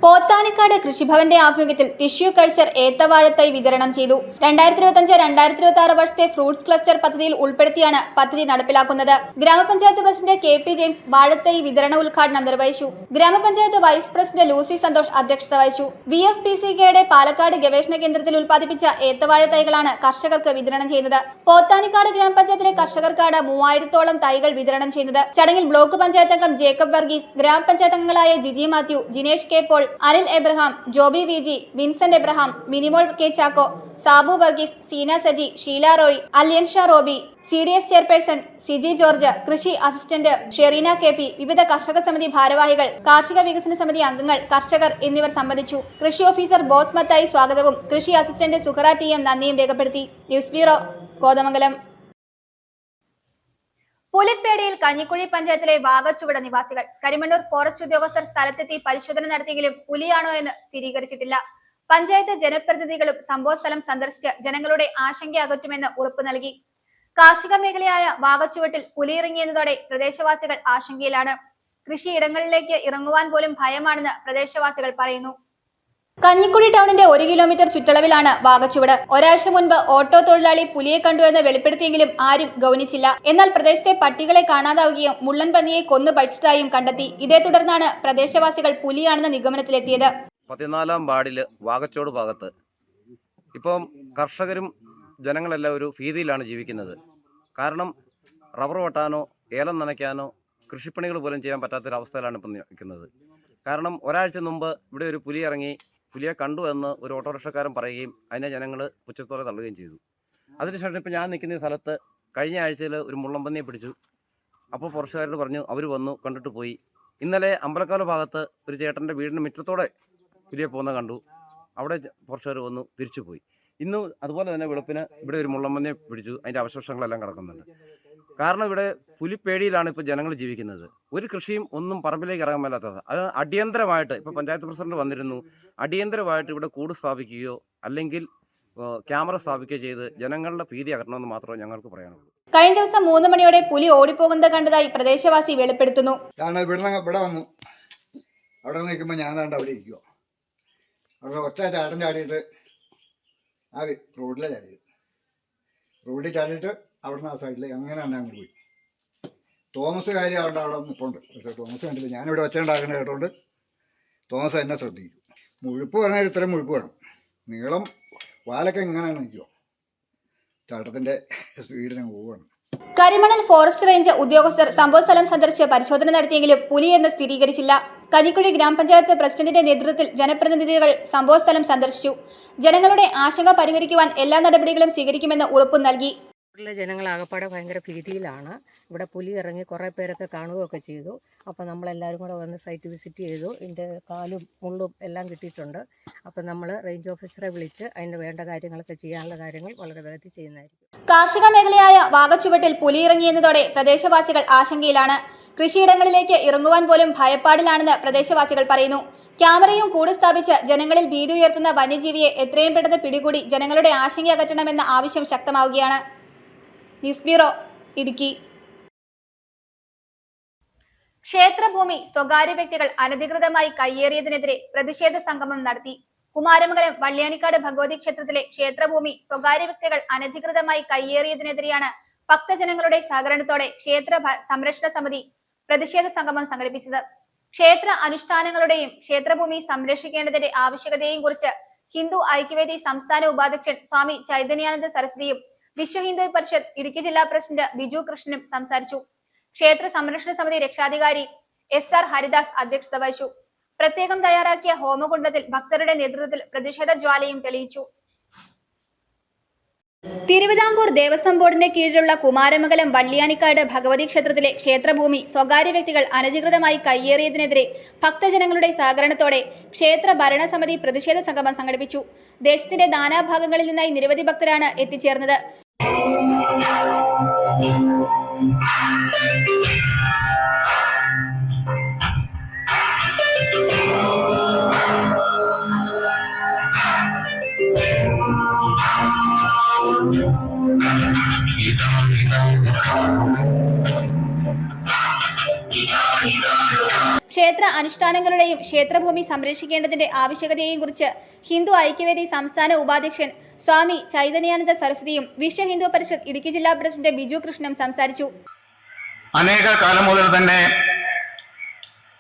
പോത്താനിക്കാട് കൃഷിഭവന്റെ ആഭിമുഖ്യത്തിൽ ടിഷ്യൂ കൾച്ചർ ഏത്തവാഴത്തൈ വിതരണം ചെയ്തു. 2025-2026 വർഷത്തെ ഫ്രൂട്ട്സ് ക്ലസ്റ്റർ പദ്ധതിയിൽ ഉൾപ്പെടുത്തിയാണ് പദ്ധതി നടപ്പിലാക്കുന്നത്. ഗ്രാമപഞ്ചായത്ത് പ്രസിഡന്റ് KP ജെയിംസ് വാഴത്തൈ വിതരണ ഉദ്ഘാടനം നിർവഹിച്ചു. ഗ്രാമപഞ്ചായത്ത് വൈസ് പ്രസിഡന്റ് ലൂസി സന്തോഷ് അധ്യക്ഷത വഹിച്ചു. BFPCKയുടെ പാലക്കാട് ഗവേഷണ കേന്ദ്രത്തിൽ ഉൽപ്പാദിപ്പിച്ച ഏത്തവാഴത്തൈകളാണ് കർഷകർക്ക് വിതരണം ചെയ്യുന്നത്. പോത്താനിക്കാട് ഗ്രാമപഞ്ചായത്തിലെ കർഷകർക്കാണ് 3000-ഓളം തൈകൾ വിതരണം ചെയ്യുന്നത്. ചടങ്ങിൽ ബ്ലോക്ക് പഞ്ചായത്ത് അംഗം ജേക്കബ് വർഗീസ്, ഗ്രാമപഞ്ചായത്ത് അംഗങ്ങളായ Jiji Mathew, Jinesh K Paul, Anil Abraham, Joby VG, Vincent Abraham, Minimol K Chacko, Sabu Varghese, Seena Saji, Sheela Roy, Alyan Shah Roby, CDS chairperson Siji George, കൃഷി അസിസ്റ്റന്റ് ഷെറീന KP, വിവിധ കർഷക സമിതി ഭാരവാഹികൾ, കാർഷിക വികസന സമിതി അംഗങ്ങൾ, കർഷകർ എന്നിവർ സംബന്ധിച്ചു. കൃഷി ഓഫീസർ ബോസ് മത്തായി സ്വാഗതവും കൃഷി അസിസ്റ്റന്റ് സുഹറ TM നന്ദിയും രേഖപ്പെടുത്തി. News bureau, Kothamangalam. പുലിപ്പേടിയിൽ കഞ്ഞിക്കുഴി പഞ്ചായത്തിലെ വാകച്ചുവട നിവാസികൾ. കരിമണ്ണൂർ ഫോറസ്റ്റ് ഉദ്യോഗസ്ഥർ സ്ഥലത്തെത്തി പരിശോധന നടത്തിയെങ്കിലും പുലിയാണോ എന്ന് സ്ഥിരീകരിച്ചിട്ടില്ല. പഞ്ചായത്ത് ജനപ്രതിനിധികളും സംഭവസ്ഥലം സന്ദർശിച്ച് ജനങ്ങളുടെ ആശങ്ക അകറ്റുമെന്ന് ഉറപ്പു നൽകി. കാർഷിക മേഖലയായ വാകച്ചുവട്ടിൽ പുലി ഇറങ്ങിയെന്നതോടെ പ്രദേശവാസികൾ ആശങ്കയിലാണ്. കൃഷിയിടങ്ങളിലേക്ക് ഇറങ്ങുവാൻ പോലും ഭയമാണെന്ന് പ്രദേശവാസികൾ പറയുന്നു. കഞ്ഞിക്കുഴി ടൗണിന്റെ 1 കിലോമീറ്റർ ചുറ്റളവിലാണ് വാകച്ചുവട്. ഒരാഴ്ച മുൻപ് ഓട്ടോ തൊഴിലാളി പുലിയെ കണ്ടുവെന്ന് വെളിപ്പെടുത്തിയെങ്കിലും ആരും ഗൗനിച്ചില്ല. എന്നാൽ പ്രദേശത്തെ പട്ടികളെ കാണാതാവുകയും മുള്ളൻ പന്നിയെ കൊന്നു ഭക്ഷിച്ചതായും കണ്ടെത്തി. ഇതേ തുടർന്നാണ് പ്രദേശവാസികൾ പുലിയാണെന്ന നിഗമനത്തിലെത്തിയത്. 14-ാം വാർഡിൽ വാകച്ചോട് ഭാഗത്ത് ഇപ്പം കർഷകരും ജനങ്ങളെല്ലാം ഒരു ഭീതിയിലാണ് ജീവിക്കുന്നത്. കാരണം റബ്ബർ വെട്ടാനോ ഏലം നനയ്ക്കാനോ കൃഷിപ്പണികൾ പോലും ചെയ്യാൻ പറ്റാത്തൊരവസ്ഥയിലാണ് ഇപ്പം നിൽക്കുന്നത്. കാരണം ഒരാഴ്ച മുമ്പ് ഇവിടെ ഒരു പുലി ഇറങ്ങി, പുലിയെ കണ്ടു എന്ന് ഒരു ഓട്ടോറിക്ഷക്കാരൻ പറയുകയും അതിനെ ജനങ്ങൾ പുച്ഛത്തോടെ തള്ളുകയും ചെയ്തു. അതിനുശേഷം ഇപ്പോൾ ഞാൻ നിൽക്കുന്ന സ്ഥലത്ത് കഴിഞ്ഞ ആഴ്ചയിൽ ഒരു മുള്ളൻപന്നിയെ പിടിച്ചു. അപ്പോൾ ഫോറസ്റ്റുകാരോട് പറഞ്ഞു, അവർ വന്നു കണ്ടിട്ട് പോയി. ഇന്നലെ അമ്പലക്കാല ഭാഗത്ത് ഒരു ചേട്ടൻ്റെ വീടിന് മുറ്റത്തോടെ പുലിയെ പോകുന്ന കണ്ടു. അവിടെ ഫോറസ്റ്റുകാർ വന്നു തിരിച്ചു പോയി. ഇന്നും അതുപോലെ തന്നെ വെളുപ്പിന് ഇവിടെ ഒരു മുള്ളൻപന്നിയെ പിടിച്ചു. അതിൻ്റെ അവശേഷങ്ങളെല്ലാം കിടക്കുന്നുണ്ട്. കാരണം ഇവിടെ പുലിപ്പേടിയിലാണ് ഇപ്പോൾ ജനങ്ങൾ ജീവിക്കുന്നത്. ഒരു കൃഷിയും ഒന്നും പറമ്പിലേക്ക് ഇറങ്ങാൻ മേലാത്തത്. അത് അടിയന്തരമായിട്ട് ഇപ്പോൾ പഞ്ചായത്ത് പ്രസിഡന്റ് വന്നിരുന്നു. അടിയന്തരമായിട്ട് ഇവിടെ കൂട് സ്ഥാപിക്കുകയോ അല്ലെങ്കിൽ ക്യാമറ സ്ഥാപിക്കുകയോ ചെയ്ത് ജനങ്ങളുടെ ഭീതി അകറ്റണമെന്ന് മാത്രമേ ഞങ്ങൾക്ക് പറയാനുള്ളൂ. കഴിഞ്ഞ ദിവസം 3 മണിയോടെ പുലി ഓടിപ്പോകുന്നത് കണ്ടതായി പ്രദേശവാസി വെളിപ്പെടുത്തുന്നു. ഇവിടെ വന്നു, അവിടെ നിൽക്കുമ്പോൾ ഞാൻ കണ്ട് അവിടെ ഇരിക്കുക. അവിടെ ഒറ്റ ചാട്ടം ചാടിയിട്ട് ആ റോഡിലെ ചാടിയത്. റോഡിൽ ചാടിയിട്ട് അവിടെ നിന്ന് ആ സൈഡിൽ അങ്ങനെ തന്നെ അങ്ങ് പോയി. തോമസ് കാര്യം അവിടെ നിൽപ്പുണ്ട്. പക്ഷേ തോമസ് കണ്ടില്ല. ഞാനിവിടെ ഒച്ചയുണ്ടാക്കുന്ന കേട്ടോണ്ട് തോമസ് എന്നെ ശ്രദ്ധിക്കും. മുഴുപ്പ് പറഞ്ഞാൽ ഇത്രയും മുഴുപ്പ് വേണം. നീളം വാലൊക്കെ ഇങ്ങനെ നിൽക്കുക. ചാട്ടത്തിൻ്റെ സ്പീഡിന് പോവുകയാണ്. കരിമണൽ ഫോറസ്റ്റ് റേഞ്ച് ഉദ്യോഗസ്ഥർ സംഭവസ്ഥലം സന്ദർശിച്ച് പരിശോധന നടത്തിയെങ്കിലും പുലിയെന്ന് സ്ഥിരീകരിച്ചില്ല. കഞ്ഞിക്കുഴി ഗ്രാമപഞ്ചായത്ത് പ്രസിഡന്റിന്റെ നേതൃത്വത്തിൽ ജനപ്രതിനിധികൾ സംഭവസ്ഥലം സന്ദർശിച്ചു. ജനങ്ങളുടെ ആശങ്ക പരിഹരിക്കുവാൻ എല്ലാ നടപടികളും സ്വീകരിക്കുമെന്ന് ഉറപ്പു നൽകി. ജനങ്ങൾ ആകപ്പാടെ ഭയങ്കര ഭീതിയിലാണ്. ഇവിടെ പുലി ഇറങ്ങി കുറേ പേരൊക്കെ കാണുകയൊക്കെ ചെയ്തു. അപ്പോൾ നമ്മളെല്ലാവരും കൂടെ വന്ന് സൈറ്റ് വിസിറ്റ് ചെയ്തു. ഇതിൻ്റെ കാലും മുള്ളും എല്ലാം കിട്ടിയിട്ടുണ്ട്. അപ്പോൾ നമ്മൾ റേഞ്ച് ഓഫീസറെ വിളിച്ച് അതിന് വേണ്ട കാര്യങ്ങളൊക്കെ ചെയ്യാനുള്ള കാര്യങ്ങൾ വളരെ വേഗത്തിൽ ചെയ്യുന്നതായിരിക്കും. കാർഷിക മേഖലയായ വാകച്ചുവട്ടിൽ പുലി ഇറങ്ങിയെന്നതോടെ പ്രദേശവാസികൾ ആശങ്കയിലാണ്. കൃഷിയിടങ്ങളിലേക്ക് ഇറങ്ങുവാൻ പോലും ഭയപ്പാടിലാണെന്ന് പ്രദേശവാസികൾ പറയുന്നു. ക്യാമറയും കൂട് സ്ഥാപിച്ച് ജനങ്ങളിൽ ഭീതി ഉയർത്തുന്ന വന്യജീവിയെ എത്രയും പെട്ടെന്ന് പിടികൂടി ജനങ്ങളുടെ ആശങ്ക അകറ്റണമെന്ന ആവശ്യം ശക്തമാവുകയാണ്. News bureau, Idukki. ക്ഷേത്രഭൂമി സ്വകാര്യ വ്യക്തികൾ അനധികൃതമായി കയ്യേറിയതിനെതിരെ പ്രതിഷേധ സംഗമം നടത്തി. കുമാരമംഗലം വള്ളിയാനിക്കാട് ഭഗവതി ക്ഷേത്രത്തിലെ ക്ഷേത്രഭൂമി സ്വകാര്യ വ്യക്തികൾ അനധികൃതമായി കയ്യേറിയതിനെതിരെയാണ് ഭക്തജനങ്ങളുടെ സഹകരണത്തോടെ ക്ഷേത്ര സംരക്ഷണ സമിതി പ്രതിഷേധ സംഗമം സംഘടിപ്പിച്ചത്. ക്ഷേത്ര അനുഷ്ഠാനങ്ങളുടെയും ക്ഷേത്രഭൂമി സംരക്ഷിക്കേണ്ടതിന്റെ ആവശ്യകതയെയും കുറിച്ച് ഹിന്ദു ഐക്യവേദി സംസ്ഥാന ഉപാധ്യക്ഷൻ സ്വാമി ചൈതന്യാനന്ദ സരസ്വതിയും വിശ്വ ഹിന്ദു പരിഷത്ത് ഇടുക്കി ജില്ലാ പ്രസിഡന്റ് ബിജു കൃഷ്ണനും സംസാരിച്ചു. ക്ഷേത്ര സംരക്ഷണ സമിതി രക്ഷാധികാരി SR ഹരിദാസ് അധ്യക്ഷത വഹിച്ചു. പ്രത്യേകം തയ്യാറാക്കിയ ഹോമകുണ്ഡത്തിൽ ഭക്തരുടെ നേതൃത്വത്തിൽ പ്രതിഷേധ ജ്വാലയും തെളിയിച്ചു. തിരുവിതാംകൂർ ദേവസ്വം ബോർഡിന്റെ കീഴിലുള്ള കുമാരമംഗലം വള്ളിയാനിക്കാട് ഭഗവതി ക്ഷേത്രത്തിലെ ക്ഷേത്രഭൂമി സ്വകാര്യ വ്യക്തികൾ അനധികൃതമായി കയ്യേറിയതിനെതിരെ ഭക്തജനങ്ങളുടെ സഹകരണത്തോടെ ക്ഷേത്ര ഭരണസമിതി പ്രതിഷേധ സംഗമം സംഘടിപ്പിച്ചു. ദേശത്തിന്റെ നാനാഭാഗങ്ങളിൽ നിന്നായി നിരവധി ഭക്തരാണ് എത്തിച്ചേർന്നത്. ക്ഷേത്ര അനുഷ്ഠാനങ്ങളുടെയും ക്ഷേത്രഭൂമി സംരക്ഷിക്കേണ്ടതിന്റെ ആവശ്യകതയെയും കുറിച്ച് ഹിന്ദു ഐക്യവേദി സംസ്ഥാന ഉപാധ്യക്ഷൻ സ്വാമി ചൈതന്യാനന്ദ സരസ്വതിയും വിശ്വ ഹിന്ദു പരിഷത്ത് ഇടുക്കി ജില്ലാ പ്രസിഡന്റ് ബിജു കൃഷ്ണനും സംസാരിച്ചു. അനേക കാലം മുതൽ തന്നെ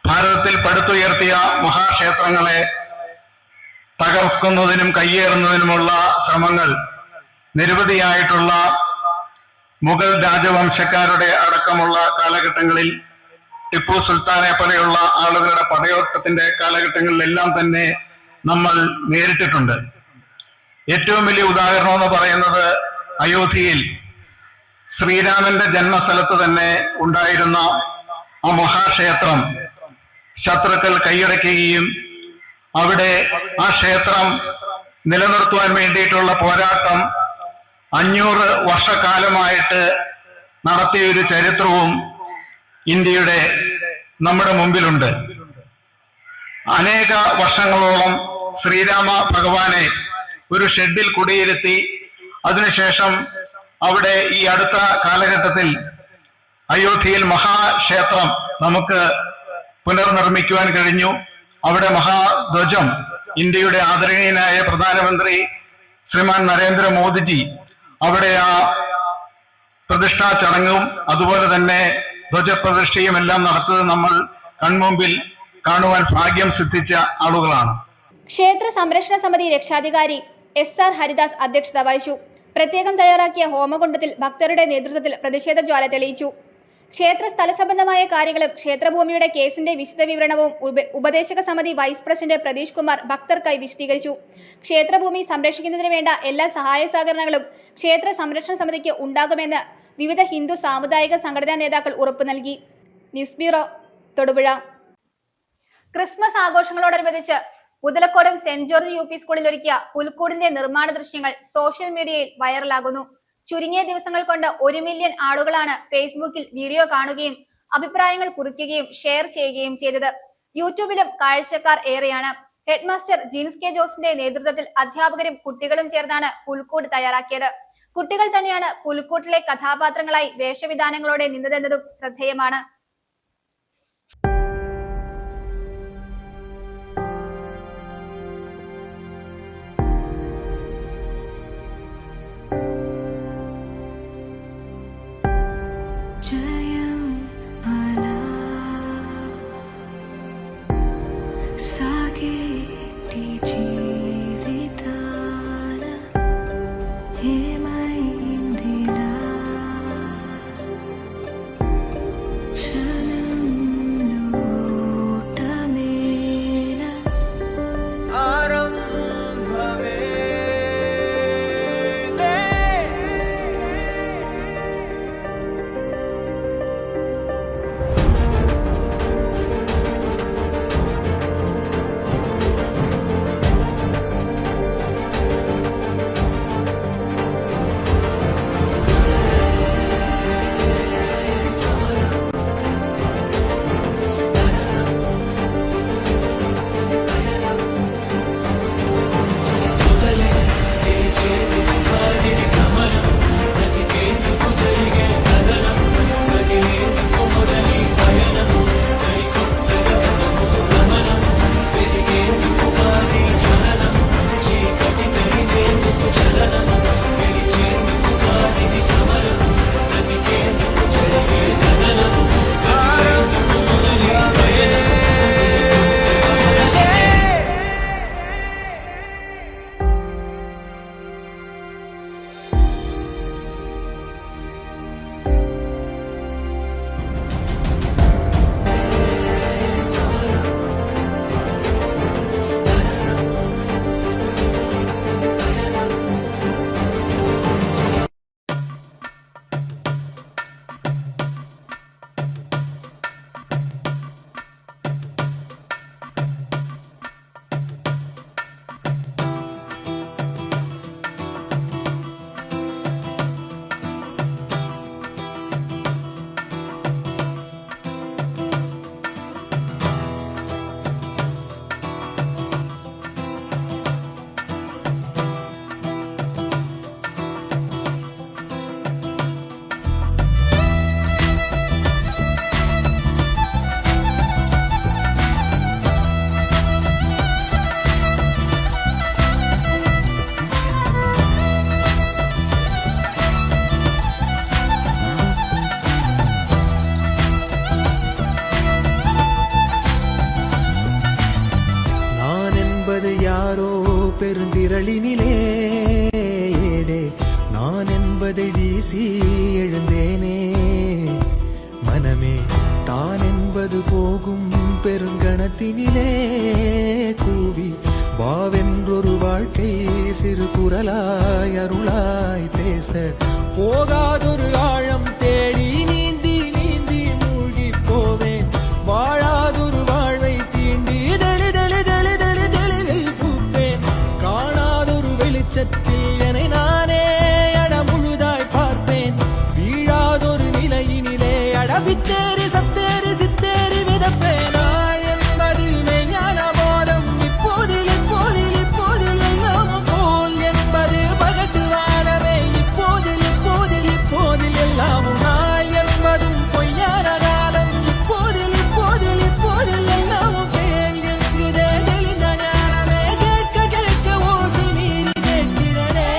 ഭാരതത്തിൽ പടുത്തുയർത്തിയ മഹാക്ഷേത്രങ്ങളെ തകർക്കുന്നതിനും കയ്യേറുന്നതിനുമുള്ള ശ്രമങ്ങൾ നിരവധിയായിട്ടുള്ള മുഗൾ രാജവംശക്കാരുടെ അടക്കമുള്ള കാലഘട്ടങ്ങളിൽ ടിപ്പു സുൽത്താനെ പോലെയുള്ള ആളുകളുടെ പടയോട്ടത്തിന്റെ കാലഘട്ടങ്ങളിലെല്ലാം തന്നെ നമ്മൾ നേരിട്ടിട്ടുണ്ട്. ഏറ്റവും വലിയ ഉദാഹരണം എന്ന് പറയുന്നത് അയോധ്യയിൽ ശ്രീരാമന്റെ ജന്മസ്ഥലത്ത് തന്നെ ഉണ്ടായിരുന്ന ആ മഹാക്ഷേത്രം ശത്രുക്കൾ കൈയടക്കുകയും അവിടെ ആ ക്ഷേത്രം നിലനിർത്തുവാൻ വേണ്ടിയിട്ടുള്ള പോരാട്ടം 500 വർഷക്കാലമായിട്ട് നടത്തിയൊരു ചരിത്രവും ഇന്ത്യയുടെ നമ്മുടെ മുമ്പിലുണ്ട്. അനേക വർഷങ്ങളോളം ശ്രീരാമ ഭഗവാനെ ഒരു ഷെഡിൽ കുടിയിരുത്തി അതിനുശേഷം അവിടെ ഈ അടുത്ത കാലഘട്ടത്തിൽ അയോധ്യയിൽ മഹാക്ഷേത്രം നമുക്ക് പുനർനിർമ്മിക്കുവാൻ കഴിഞ്ഞു. അവിടെ മഹാധ്വജം ഇന്ത്യയുടെ ആദരണീയനായ പ്രധാനമന്ത്രി ശ്രീമാൻ നരേന്ദ്രമോദിജി അവിടെ ആ പ്രതിഷ്ഠാ ചടങ്ങും അതുപോലെ തന്നെ ധ്വജപ്രതിഷ്ഠയും എല്ലാം നടത്തുന്നത് നമ്മൾ കൺമുമ്പിൽ കാണുവാൻ ഭാഗ്യം സിദ്ധിച്ച ആളുകളാണ്. ക്ഷേത്ര സംരക്ഷണ സമിതി രക്ഷാധികാരി SR ഹരിദാസ് അധ്യക്ഷത വഹിച്ചു. പ്രത്യേകം തയ്യാറാക്കിയ ഹോമകുണ്ഡത്തിൽ ഭക്തരുടെ നേതൃത്വത്തിൽ പ്രതിഷേധ ജ്വാല തെളിയിച്ചു. ക്ഷേത്ര സ്ഥലസംബന്ധമായ കാര്യങ്ങളും ക്ഷേത്രഭൂമിയുടെ കേസിന്റെ വിശദവിവരണവും ഉപദേശക സമിതി വൈസ് പ്രസിഡന്റ് പ്രതീഷ് കുമാർ ഭക്തർക്കായി വിശദീകരിച്ചു. ക്ഷേത്രഭൂമി സംരക്ഷിക്കുന്നതിന് വേണ്ട എല്ലാ സഹായ സഹകരണങ്ങളും ക്ഷേത്ര സംരക്ഷണ സമിതിക്ക് ഉണ്ടാകുമെന്ന് വിവിധ ഹിന്ദു സാമുദായിക സംഘടനാ നേതാക്കൾ ഉറപ്പു നൽകി. News bureau, Thodupuzha. ക്രിസ്മസ് ആഘോഷങ്ങളോടനുബന്ധിച്ച് മുതലക്കോടം സെന്റ് ജോർജ് UP സ്കൂളിൽ ഒരുക്കിയ പുൽക്കൂടിന്റെ നിർമ്മാണ ദൃശ്യങ്ങൾ സോഷ്യൽ മീഡിയയിൽ വൈറലാകുന്നു. ചുരുങ്ങിയ ദിവസങ്ങൾ കൊണ്ട് 1 മില്യൺ ആളുകളാണ് ഫേസ്ബുക്കിൽ വീഡിയോ കാണുകയും അഭിപ്രായങ്ങൾ കുറിക്കുകയും ഷെയർ ചെയ്യുകയും ചെയ്തത്. യൂട്യൂബിലും കാഴ്ചക്കാർ ഏറെയാണ്. ഹെഡ്മാസ്റ്റർ ജീൻസ് കെ ജോസിന്റെ നേതൃത്വത്തിൽ അധ്യാപകരും കുട്ടികളും ചേർന്നാണ് പുൽക്കൂട് തയ്യാറാക്കിയത്. കുട്ടികൾ തന്നെയാണ് പുൽക്കൂട്ടിലെ കഥാപാത്രങ്ങളായി വേഷവിധാനങ്ങളോടെ നിന്നതെന്നതും ശ്രദ്ധേയമാണ്. என்பது யாரோ பெருந்திரளினிலே ஏடே நான் என்பதை வீசி எழுந்தேனே மனமே தான் என்பது போகும் பெருங்கணத்தினிலே கூவி வாவென்றொரு வாழ்க்கை சிறு குரலாய் அருளாய் பேச போகாதொரு ஆழம் தேடி நீந்தி நீந்தி மூழ்கி போவேன் வாழாதொரு வாழ்வை தீண்டி தெளிவில் பூப்பேன் காணாதொரு வெளிச்சத்தில் என்னை நானே அடமுழுதாய் பார்ப்பேன் வீழாதொரு நிலையினிலே அடவித்தேறி சத்தேறி சித்தேறி விதப்பேன் நாள் என்பது மெய்ஞான போதம் இப்போதில் இப்போதில் இப்போதில் எல்லாமும் போல் என்பது பகட்டு வாழவே இப்போதில் இப்போதில் இப்போதில் எல்லாமும் நாள் என்பதும் பொய்யான காலம் இப்போதில் இப்போதில் இப்போதில் எல்லாமும் பேய் என்பதே தெளிந்த ஞானமே கேட்க கேட்க ஓசை மீறி கேட்கிறனே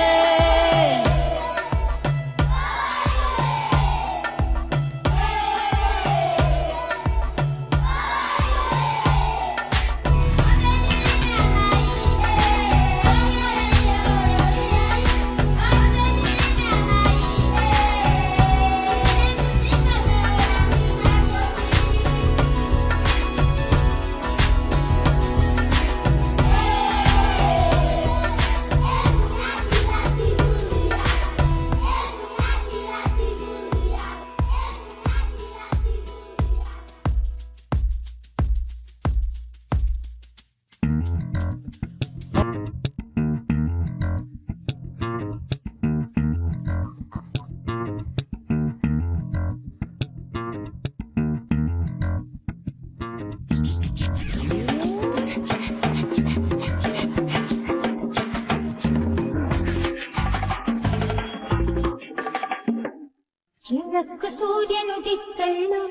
കിഴക്ക് സൂര്യനുദിക്കല്ലോ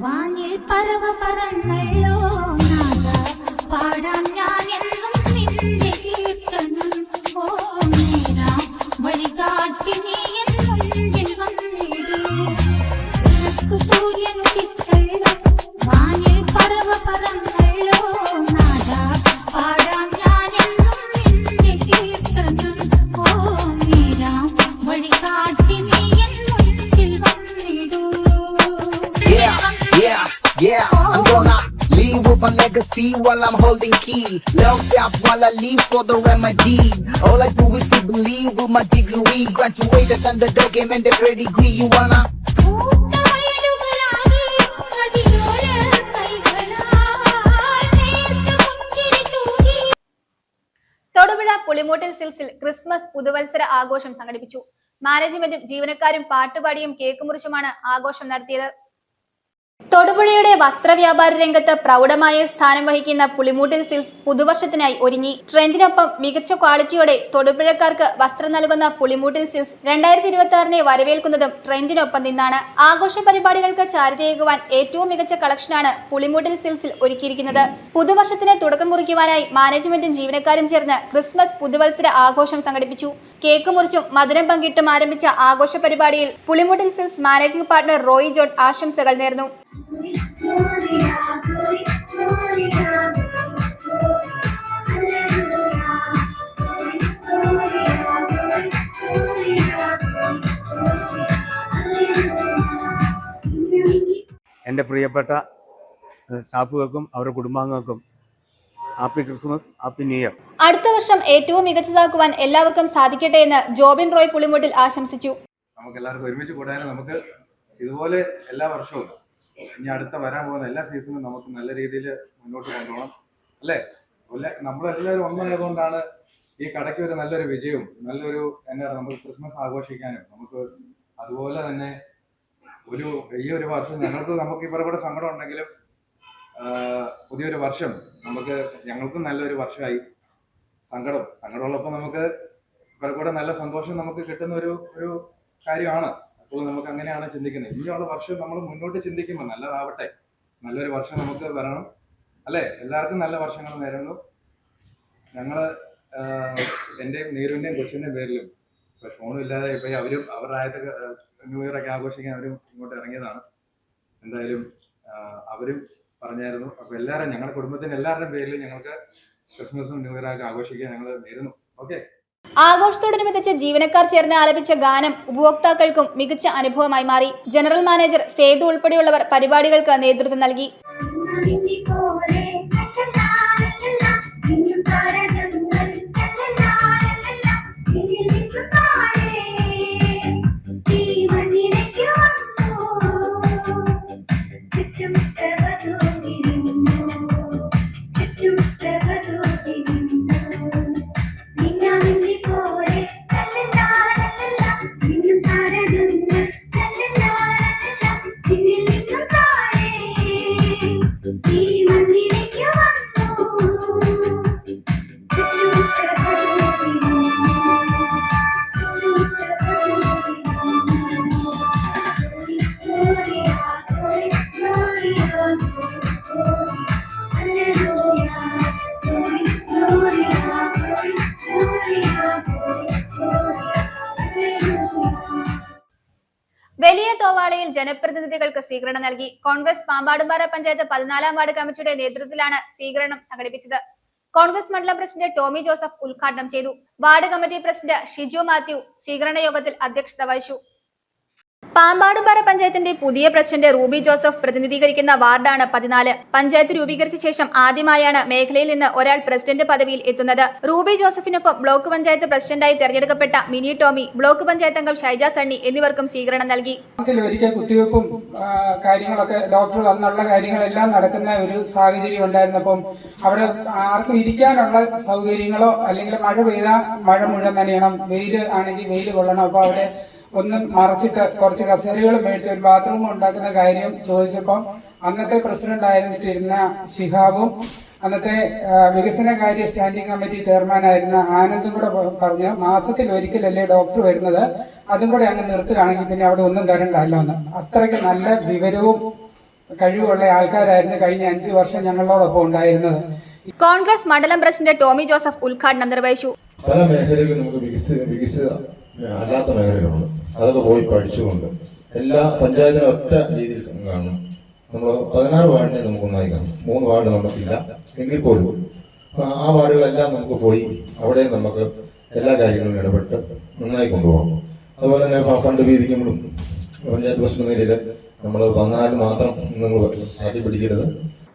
വാനിൽ പറവ പറന്നല്ലോ നാദ പാടാൻ ഞാൻ എന്നും നിന്റെ കീർത്തനം ഓ നേരാ വഴികാട്ടി നീ എൻ മുൻപിൽ വന്നിടൂ കിഴക്ക് സൂര്യനുദിക്കല്ലോ വാനിൽ പറവ പറന്നല്ലോ നാദ പാടാൻ ഞാൻ എന്നും നിന്റെ കീർത്തനം ഓ നേരാ വഴികാട്ടി നീ Yeah, I'm gonna leave with my legacy while I'm holding key. Love up while I leave for the remedy. All I do is to believe with my degree. Graduated underdog game and the pedigree. You wanna? Thodupuzha Pulimoottil സിൽസിൽ Christmas പുതുവത്സര ആഘോഷം സംഘടിപ്പിച്ചു. മാനേജ്മെന്റും ജീവനക്കാരും പാട്ടുപാടിയും cake മുറിച്ചുമാണ് ആഘോഷം നടത്തിയത്. തൊടുപുഴയുടെ വസ്ത്രവ്യാപാര രംഗത്ത് പ്രൗഢമായ സ്ഥാനം വഹിക്കുന്ന പുളിമൂട്ടിൽ സിൽസ് പുതുവർഷത്തിനായി ഒരുങ്ങി. ട്രെൻഡിനൊപ്പം മികച്ച ക്വാളിറ്റിയോടെ തൊടുപുഴക്കാർക്ക് വസ്ത്രം നൽകുന്ന പുളിമൂട്ടിൽ സിൽസ് 2026 വരവേൽക്കുന്നതും ട്രെൻഡിനൊപ്പം നിന്നാണ്. ആഘോഷ പരിപാടികൾക്ക് ചാരുതയേകുവാൻ ഏറ്റവും മികച്ച കളക്ഷനാണ് പുളിമൂട്ടിൽ സിൽസിൽ ഒരുക്കിയിരിക്കുന്നത്. പുതുവർഷത്തിന് തുടക്കം കുറിക്കുവാനായി മാനേജ്മെന്റും ജീവനക്കാരും ചേർന്ന് ക്രിസ്മസ് പുതുവത്സര ആഘോഷം സംഘടിപ്പിച്ചു. കേക്ക് മുറിച്ചും മധുരം പങ്കിട്ടും ആരംഭിച്ച ആഘോഷ പരിപാടിയിൽ പുളിമൂട്ടിൽ സിൽസ് മാനേജിംഗ് പാർട്ണർ റോയി ജോൺ ആശംസകൾ നേർന്നു. എൻ്റെ പ്രിയപ്പെട്ട സ്റ്റാഫുകൾക്കും അവരുടെ കുടുംബാംഗങ്ങൾക്കും happy Christmas, happy new year. അടുത്ത വർഷം ഏറ്റവും മികച്ചതാക്കുവാൻ എല്ലാവർക്കും സാധിക്കട്ടെ എന്ന് ജോബിൻ റോയ് പുളിമൂട്ടിൽ ആശംസിച്ചു. നമുക്ക് എല്ലാവർക്കും ഒരുമിച്ച് കൂടാനും നമുക്ക് ഇതുപോലെ എല്ലാ വർഷവും ഇനി അടുത്ത വരാൻ പോകുന്ന എല്ലാ സീസണും നമുക്ക് നല്ല രീതിയിൽ മുന്നോട്ട് കൊണ്ടുപോകണം അല്ലേ. നമ്മളെല്ലാവരും ഒന്നായതുകൊണ്ടാണ് ഈ കടയ്ക്ക് ഒരു നല്ലൊരു വിജയവും നല്ലൊരു നമുക്ക് ക്രിസ്മസ് ആഘോഷിക്കാനും നമുക്ക് അതുപോലെ തന്നെ ഈ ഒരു വർഷം നമുക്ക് ഇവരുടെ സങ്കടം ഉണ്ടെങ്കിലും പുതിയൊരു വർഷം ഞങ്ങൾക്കും നല്ലൊരു വർഷമായി. സങ്കടമുള്ളപ്പോൾ നമുക്ക് ഇവരുടെ നല്ല സന്തോഷം നമുക്ക് കിട്ടുന്ന ഒരു കാര്യമാണ്. അപ്പോൾ നമുക്ക് അങ്ങനെയാണ് ചിന്തിക്കുന്നത്. ഇനിയുള്ള വർഷം നമ്മൾ മുന്നോട്ട് ചിന്തിക്കുമ്പോൾ നല്ലതാവട്ടെ, നല്ലൊരു വർഷം നമുക്ക് വരണം അല്ലേ. എല്ലാവർക്കും നല്ല വർഷങ്ങൾ നേരുന്നു. ഞങ്ങൾ എൻ്റെയും നീരുവിൻ്റെയും കൊച്ചിൻ്റെയും പേരിലും ഇപ്പൊ ഷോണും ഇല്ലാതെ ഇപ്പൊ അവരും അവരുടെ ആദ്യത്തെ ന്യൂ ഇയർ ഒക്കെ ആഘോഷിക്കാൻ അവരും ഇങ്ങോട്ട് ഇറങ്ങിയതാണ്. എന്തായാലും അവരും പറഞ്ഞായിരുന്നു. അപ്പൊ എല്ലാവരും ഞങ്ങളുടെ കുടുംബത്തിന്റെ എല്ലാവരുടെയും പേരിൽ ഞങ്ങൾക്ക് ക്രിസ്മസും ന്യൂ ഇയർ ഒക്കെ ആഘോഷിക്കാൻ ഞങ്ങൾ നേരുന്നു. ഓക്കെ. ആഘോഷത്തോടനുബന്ധിച്ച് ജീവനക്കാർ ചേർന്ന് ആലപിച്ച ഗാനം ഉപഭോക്താക്കൾക്കും മികച്ച അനുഭവമായി മാറി. ജനറൽ മാനേജർ സേതു ഉൾപ്പെടെയുള്ളവർ പരിപാടികൾക്ക് നേതൃത്വം നൽകി. വലിയ തോവാളയിൽ ജനപ്രതിനിധികൾക്ക് സ്വീകരണം നൽകി. കോൺഗ്രസ് പാമ്പാടുംപാറ പഞ്ചായത്ത് 14-ാം വാർഡ് കമ്മിറ്റിയുടെ നേതൃത്വത്തിലാണ് സ്വീകരണം സംഘടിപ്പിച്ചത്. കോൺഗ്രസ് മണ്ഡലം പ്രസിഡന്റ് ടോമി ജോസഫ് ഉദ്ഘാടനം ചെയ്തു. Ward committee president Shiju Mathew സ്വീകരണ യോഗത്തിൽ അധ്യക്ഷത വഹിച്ചു. പാമ്പാടുംപാറ പഞ്ചായത്തിന്റെ പുതിയ പ്രസിഡന്റ് റൂബി ജോസഫ് പ്രതിനിധീകരിക്കുന്ന വാർഡാണ് 14. പഞ്ചായത്ത് രൂപീകരിച്ച ശേഷം ആദ്യമായാണ് മേഖലയിൽ നിന്ന് ഒരാൾ പ്രസിഡന്റ് പദവിയിൽ എത്തുന്നത്. റൂബി ജോസഫിനൊപ്പം ബ്ലോക്ക് പഞ്ചായത്ത് പ്രസിഡന്റായി തെരഞ്ഞെടുക്കപ്പെട്ട മിനി ടോമി, ബ്ലോക്ക് പഞ്ചായത്ത് അംഗം ഷൈജ സണ്ണി എന്നിവർക്കും സ്വീകരണം നൽകി. ഒരിക്കൽ കുത്തിവെപ്പും കാര്യങ്ങളൊക്കെ ഡോക്ടർ വന്നുള്ള കാര്യങ്ങളെല്ലാം നടക്കുന്ന ഒരു സാഹചര്യം ഉണ്ടായിരുന്നപ്പം അവിടെ ആർക്കും ഇരിക്കാനുള്ള സൗകര്യങ്ങളോ അല്ലെങ്കിൽ മഴ പെയ്താൽ മഴ മുഴുവൻ നനയണം, വെയിൽ ആണെങ്കിൽ വെയിൽ കൊള്ളണം. അപ്പൊ അവിടെ ഒന്ന് മറച്ചിട്ട് കുറച്ച് കസേരകൾ മേടിച്ച് ഒരു ബാത്റൂം ഉണ്ടാക്കുന്ന കാര്യം ചോദിച്ചപ്പം അന്നത്തെ പ്രസിഡന്റ് ആയിരുന്നിട്ടിരുന്ന ശിഹാബും അന്നത്തെ വികസനകാര്യ സ്റ്റാൻഡിംഗ് കമ്മിറ്റി ചെയർമാനായിരുന്ന ആനന്ദും കൂടെ പറഞ്ഞ് മാസത്തിൽ ഒരിക്കലല്ലേ ഡോക്ടർ വരുന്നത്, അതും കൂടെ അങ്ങ് നിർത്തുകയാണെങ്കിൽ പിന്നെ അവിടെ ഒന്നും തരണ്ടല്ലോ എന്ന്. അത്രയ്ക്ക് നല്ല വിവരവും കഴിവുള്ള ആൾക്കാരായിരുന്നു കഴിഞ്ഞ 5 വർഷം ഞങ്ങളോടൊപ്പം ഉണ്ടായിരുന്നത്. കോൺഗ്രസ് മണ്ഡലം പ്രസിഡന്റ് ടോമി ജോസഫ് ഉദ്ഘാടനം നിർവഹിച്ചു. പല മേഖലകളിലും നമുക്ക് വികസിത അല്ലാത്ത മേഖലകളുണ്ട്. അതൊക്കെ പോയി പഠിച്ചുകൊണ്ട് എല്ലാ പഞ്ചായത്തിനും ഒറ്റ രീതിയിൽ കാണണം. നമ്മൾ 16 വാർഡിനെ നമുക്കൊന്നായി കാണും. 3 വാർഡ് നമുക്കില്ല എങ്കിൽ പോലും ആ വാർഡുകളെല്ലാം നമുക്ക് പോയി അവിടെ നമുക്ക് എല്ലാ കാര്യങ്ങളും ഇടപെട്ട് നന്നായി കൊണ്ടുപോകണം. അതുപോലെ തന്നെ ഫണ്ട് വീതിക്കുമ്പോഴും പഞ്ചായത്ത് പ്രസിഡന്റ് നിലയിൽ നമ്മൾ 14 മാത്രം നിങ്ങൾ സാറ്റി പിടിക്കരുത്.